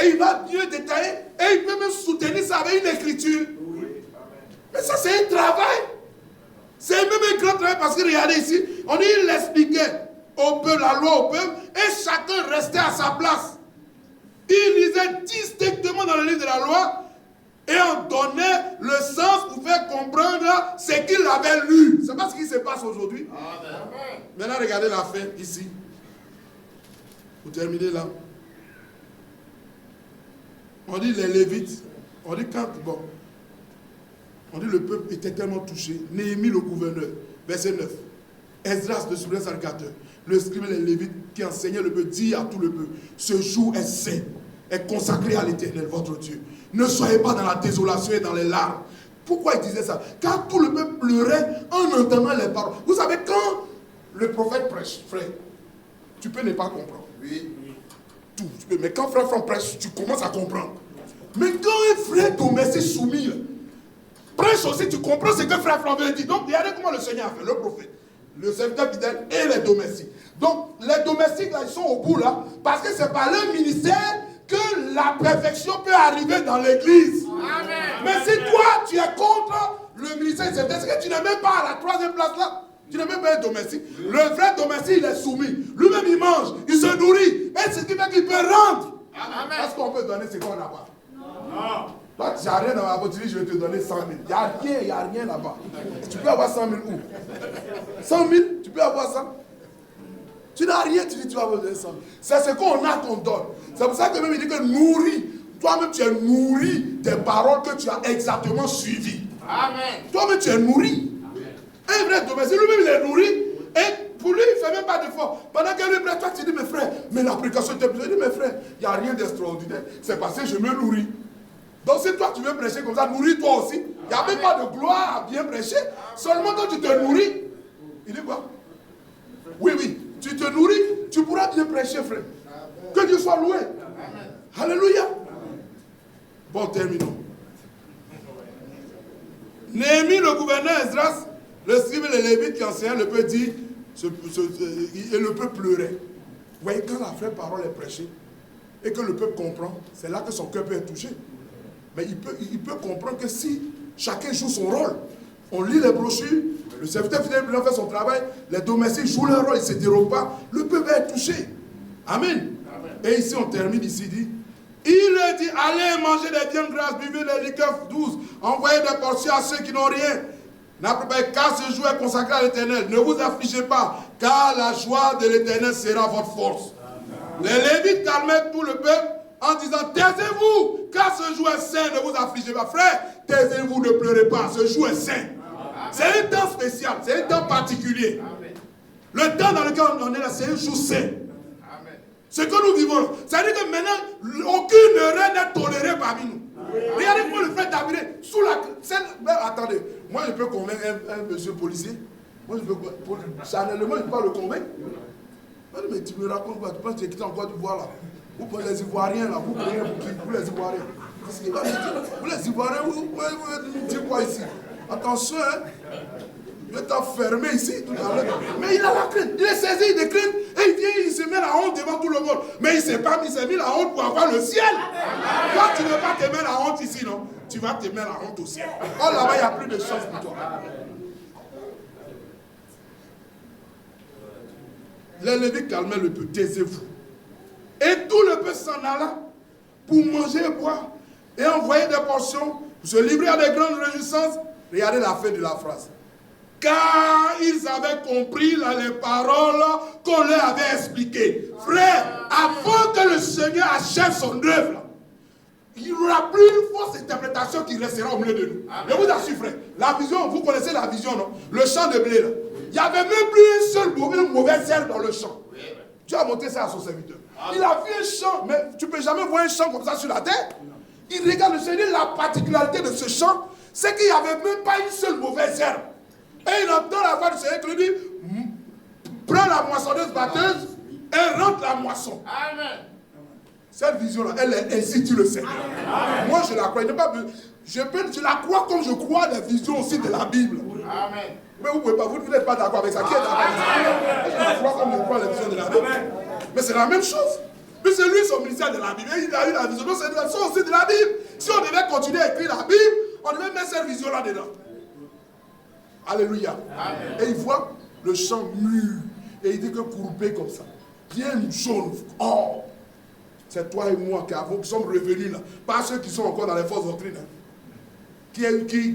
Et il va mieux détailler, et il peut même soutenir ça avec une écriture. Mais ça, c'est un travail. C'est même un grand travail, parce que regardez ici, on dit il expliquait au peuple, la loi au peuple, et chacun restait à sa place. Il lisait distinctement dans le livre de la loi, et on donnait le sens pour faire comprendre ce qu'il avait lu. C'est pas ce qui se passe aujourd'hui. Maintenant, regardez la fin ici. Pour terminer là. On dit les Lévites, on dit le peuple était tellement touché. Néhémie le gouverneur, verset 9. Esdras le souverain sacrificateur, le scribe et les Lévites qui enseignaient le peuple, dit à tout le peuple, ce jour est saint, est consacré à l'Éternel, votre Dieu. Ne soyez pas dans la désolation et dans les larmes. Pourquoi il disait ça? Car tout le peuple pleurait en entendant les paroles. Vous savez, quand le prophète prêche, frère, tu peux ne pas comprendre. Oui. Tout, mais quand frère Franck prêche, tu commences à comprendre. Mais quand un frère domestique soumis prêche aussi, tu comprends ce que frère Franck veut dire. Donc, regardez comment le Seigneur a fait, le prophète, le serviteur fidèle et les domestiques. Donc, les domestiques, là, ils sont au bout, là, parce que c'est par leur ministère que la perfection peut arriver dans l'église. Mais si toi, tu es contre le ministère, c'est parce que tu n'es même pas à la troisième place, là. Tu n'es même pas un domestique. Le vrai domestique, il est soumis. Lui-même, il mange, il se nourrit. Et c'est ce qui fait qu'il peut rendre. Est-ce qu'on peut donner ce qu'on n'a pas? Non. Toi, tu n'as rien dans ma boîte, je vais te donner 100 000. Il n'y a rien là-bas. Tu peux avoir 100 000 où? 100 000, tu peux avoir ça. Tu n'as rien, tu dis tu vas avoir 100 000. C'est ce qu'on a qu'on donne. C'est pour ça que même il dit que nourris. Toi-même, tu es nourri des paroles que tu as exactement suivies. Amen. Toi-même, tu es nourri. Un vrai domestique, lui-même, il est nourri. Et pour lui, il ne fait même pas d'effort. Pendant que lui, toi, tu dis, mes frères, mais l'application est plus. Je dis, mes frères, il n'y a rien d'extraordinaire. C'est parce que je me nourris. Donc, si toi, tu veux prêcher comme ça, nourris-toi aussi. Il n'y a même pas de gloire à bien prêcher. Seulement quand tu te nourris, il dit quoi? Oui, oui, tu te nourris, tu pourras bien prêcher, frère. Que Dieu soit loué. Alléluia. Bon, terminons. Néhémie, le gouverneur Esdras, le scribe et les Lévites qui enseignaient, le peuple dit, et le peuple pleurait. Vous voyez, quand la vraie parole est prêchée, et que le peuple comprend, c'est là que son cœur peut être touché. Mais il peut comprendre que si chacun joue son rôle, on lit les brochures, le serviteur fidèle fait son travail, les domestiques jouent leur rôle, ils ne se dérobent pas, le peuple va être touché. Amen. Et ici, on termine ici, dit, il leur dit, allez manger des viandes grasses, buvez des liqueurs douces, envoyez des portions à ceux qui n'ont rien. N'approuvez car ce jour est consacré à l'Éternel. Ne vous affligez pas, car la joie de l'Éternel sera votre force. Les Lévites calmaient tout le peuple en disant, taisez-vous, car ce jour est saint, ne vous affligez pas. Frère, taisez-vous, ne pleurez pas, ce jour est saint. C'est un temps spécial, c'est un temps particulier. Amen. Le temps dans lequel on est là, c'est un jour saint. Ce que nous vivons, c'est-à-dire que maintenant, aucune erreur n'est tolérée parmi nous. Regardez comment le frère David, sous la scène. Attendez, moi je peux convaincre un monsieur policier. Moi je peux, charnellement, je peux pas le convaincre. Mais tu me racontes quoi? Tu penses que tu es quitté en Côte d'Ivoire là? Vous prenez les Ivoiriens là, vous prenez vous les Ivoiriens. Qu'est-ce qu'il va me dire? Vous les Ivoiriens, vous me dites quoi ici? Attention, hein? Je vais t'enfermer ici tout à l'heure. Mais il a la crainte. Il est saisi de crainte. Et il vient, il se met la honte devant tout le monde. Mais il ne s'est pas mis, il s'est mis la honte pour avoir le ciel. Toi, tu ne veux pas te mettre la honte ici, non? Tu vas te mettre la honte au ciel. Oh, là-bas, il n'y a plus de chance pour toi. Les Lévites calmaient le peuple. Taisez-vous. Et tout le peuple s'en alla pour manger et boire. Et envoyer des portions. Pour se livrer à des grandes réjouissances. Regardez la fin de la phrase. Car ils avaient compris là, les paroles qu'on leur avait expliquées. Frère, avant que le Seigneur achève son œuvre, il n'y aura plus une fausse interprétation qui restera au milieu de nous. Amen. Je vous assure, frère, la vision, vous connaissez la vision, non? Le champ de blé, là. Il n'y avait même plus une mauvaise herbe dans le champ. Oui. Tu as montré ça à son serviteur. Amen. Il a vu un champ, mais tu ne peux jamais voir un champ comme ça sur la terre. Il regarde le Seigneur, la particularité de ce champ, c'est qu'il n'y avait même pas une seule mauvaise herbe. Et il entend la voix du Seigneur qui lui dit, prends la moissonneuse batteuse et rentre la moisson. Amen. Cette vision-là, elle est ainsi dit le Seigneur. Amen. Moi, je la crois. Je la crois comme je crois la vision aussi de la Bible. Amen. Mais vous n'êtes pas d'accord avec ça. Qui est d'accord avec ça? Je la crois comme je crois la vision de la Bible. Amen. Mais c'est la même chose. Puis c'est lui son ministère de la Bible. Et il a eu la vision. Donc c'est la vision aussi de la Bible. Si on devait continuer à écrire la Bible, on devait mettre cette vision là-dedans. Alléluia. Amen. Et il voit le champ mûr. Et il dit que courbé comme ça. Bien jaune. Oh. C'est toi et moi qui sommes revenus là. Pas ceux qui sont encore dans les fausses doctrines. Hein.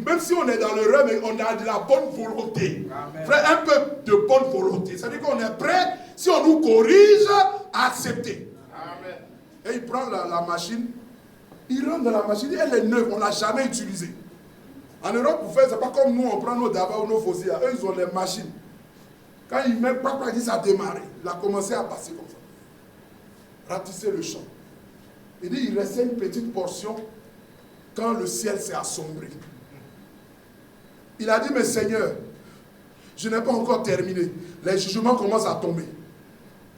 Même si on est dans l'erreur, mais on a de la bonne volonté. Amen. Frère, un peu de bonne volonté. C'est-à-dire qu'on est prêt, si on nous corrige, à accepter. Amen. Et il prend la machine. Il rentre dans la machine. Elle est neuve. On ne l'a jamais utilisée. En Europe, pour faire, c'est pas comme nous, on prend nos daba ou nos fossiles. Eux, ils ont les machines. Quand ils mettent, il dit ça a démarré. Il a commencé à passer comme ça. Ratisser le champ. Il dit, il restait une petite portion quand le ciel s'est assombri. Il a dit, mais Seigneur, je n'ai pas encore terminé. Les jugements commencent à tomber.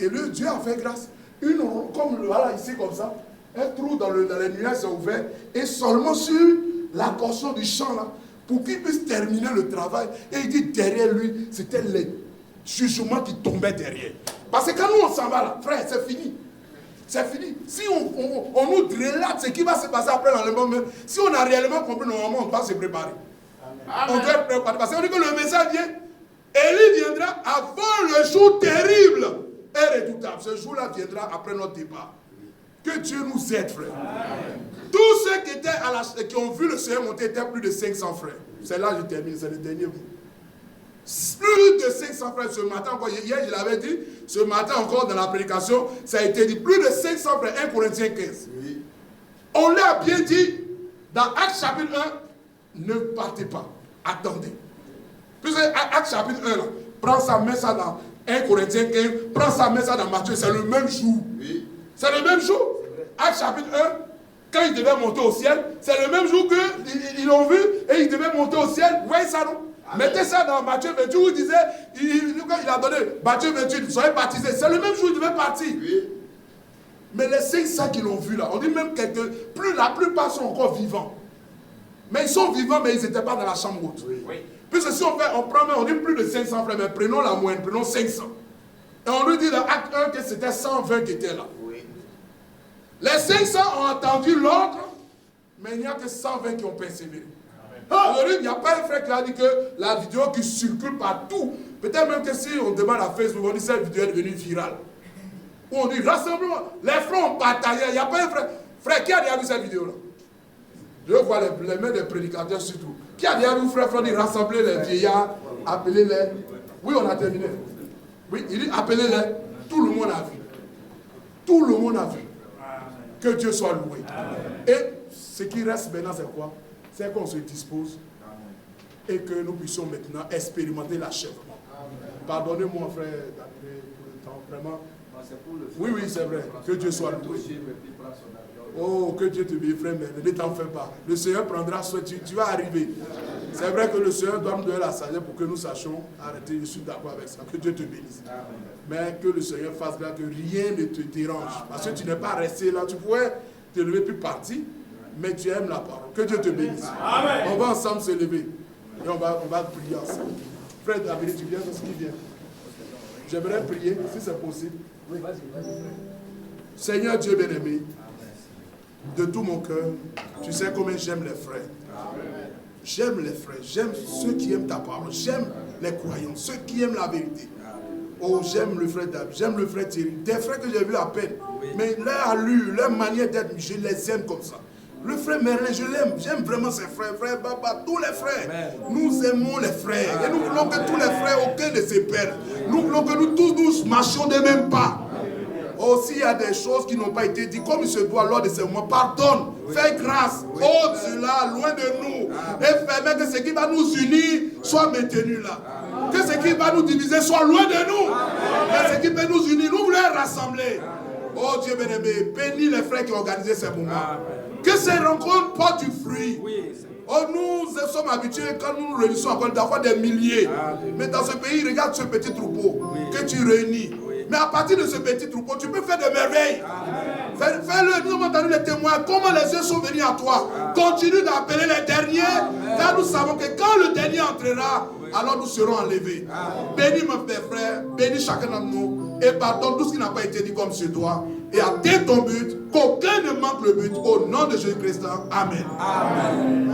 Et le Dieu a fait grâce. Comme voilà, ici, comme ça, un trou dans les nuages s'est ouvert. Et seulement sur la portion du champ là, pour qu'il puisse terminer le travail. Et il dit derrière lui, c'était les jugements qui tombaient derrière. Parce que quand nous on s'en va là, frère, c'est fini. C'est fini. Si on nous relate ce qui va se passer après l'enlèvement, si on a réellement compris, normalement on doit se préparer. Amen. On doit se préparer. Parce qu'on dit que le message vient, Élie viendra avant le jour terrible et redoutable. Ce jour-là viendra après notre départ. Que Dieu nous aide, frère. Amen. Tous ceux qui ont vu le Seigneur monter étaient plus de 500 frères. C'est là que je termine, c'est le dernier bout. Plus de 500 frères ce matin, encore, hier je l'avais dit, ce matin encore dans la prédication, ça a été dit, plus de 500 frères, 1 Corinthiens 15. Oui. On l'a bien dit, dans Actes chapitre 1, ne partez pas, attendez. Puisque Actes chapitre 1, là, prends ça, mets ça dans 1 Corinthiens 15, prends ça, mets ça dans Matthieu, c'est le même jour. Oui. C'est le même jour. Actes chapitre 1, quand ils devaient monter au ciel, c'est le même jour qu'ils l'ont vu et ils devaient monter au ciel. Vous voyez ça, non? Amen. Mettez ça dans Matthieu 28 où il disait, il a donné Matthieu 28, soyez baptisés. C'est le même jour qu'ils devaient partir. Oui. Mais les 500 qui l'ont vu là, on dit même que la plupart sont encore vivants. Mais ils sont vivants, mais ils n'étaient pas dans la chambre haute. Oui. Oui. Puisque si on dit plus de 500 frères, mais prenons la moyenne, prenons 500. Et on lui dit dans Acte 1 que c'était 120 qui étaient là. Oui. Les 500 ont entendu l'ordre, mais il n'y a que 120 qui ont persévéré. Aujourd'hui, il n'y a pas un frère qui a dit que la vidéo qui circule partout, peut-être même que si on demande à Facebook, on dit que cette vidéo est devenue virale. Ou on dit rassemblement, les frères ont partagé, il n'y a pas un frère. Frère, qui a déjà vu cette vidéo-là? Je vois les mains des prédicateurs surtout. Qui a déjà vu frère dit rassembler les vieillards, appelez-les. Oui, on a terminé. Oui, il dit appelez-les. Tout le monde a vu. Tout le monde a vu. Que Dieu soit loué. Et ce qui reste maintenant, c'est quoi? C'est qu'on se dispose et que nous puissions maintenant expérimenter l'achèvement. Pardonnez-moi, frère, d'arriver pour le temps, vraiment. Oui, oui, c'est vrai. Que Dieu soit loué. Oh, que Dieu te bénisse, frère, mais ne t'en fais pas. Le Seigneur prendra soin, tu vas arriver. C'est vrai que le Seigneur doit nous donner la sagesse pour que nous sachions arrêter. Je suis d'accord avec ça. Que Dieu te bénisse. Mais que le Seigneur fasse grâce que rien ne te dérange. Parce que tu n'es pas resté là. Tu pourrais te lever puis partir, mais tu aimes la parole. Que Dieu te bénisse. Amen. On va ensemble se lever. Et on va prier ensemble. Frère David, tu viens parce qu'il vient. J'aimerais prier, si c'est possible. Oui, vas-y, frère. Seigneur Dieu bien-aimé, de tout mon cœur, tu sais combien j'aime les frères. J'aime les frères, j'aime ceux qui aiment ta parole, j'aime les croyants, ceux qui aiment la vérité. Oh, j'aime le frère David, j'aime le frère Thierry, des frères que j'ai vus à peine. Mais leur allure, leur manière d'être, je les aime comme ça. Le frère Merlin, je l'aime, j'aime vraiment ses frères, frère Baba, tous les frères. Nous aimons les frères et nous voulons que tous les frères, aucun ne se perde. Nous voulons que nous tous nous marchions des mêmes pas. Oh, s'il y a des choses qui n'ont pas été dites, comme il se doit lors de ces moments, pardonne, fais grâce, ôte cela loin de nous, et permets que ce qui va nous unir soit maintenu là. Que ce qui va nous diviser soit loin de nous. Que ce qui peut nous unir, nous voulons rassembler. Oh Dieu bien-aimé, bénis les frères qui ont organisé ces moments. Que ces rencontres portent du fruit. Oh, nous sommes habitués, quand nous nous réunissons encore, d'avoir des milliers. Mais dans ce pays, regarde ce petit troupeau que tu réunis. Mais à partir de ce petit troupeau, tu peux faire des merveilles. Fais-le, nous avons entendu les témoins, comment les yeux sont venus à toi. Continue d'appeler les derniers, car nous savons que quand le dernier entrera, alors nous serons enlevés. Bénis mes frères, bénis chacun d'entre nous, et pardonne tout ce qui n'a pas été dit comme ce doit. Et atteins ton but, qu'aucun ne manque le but, au nom de Jésus-Christ. Amen. Amen.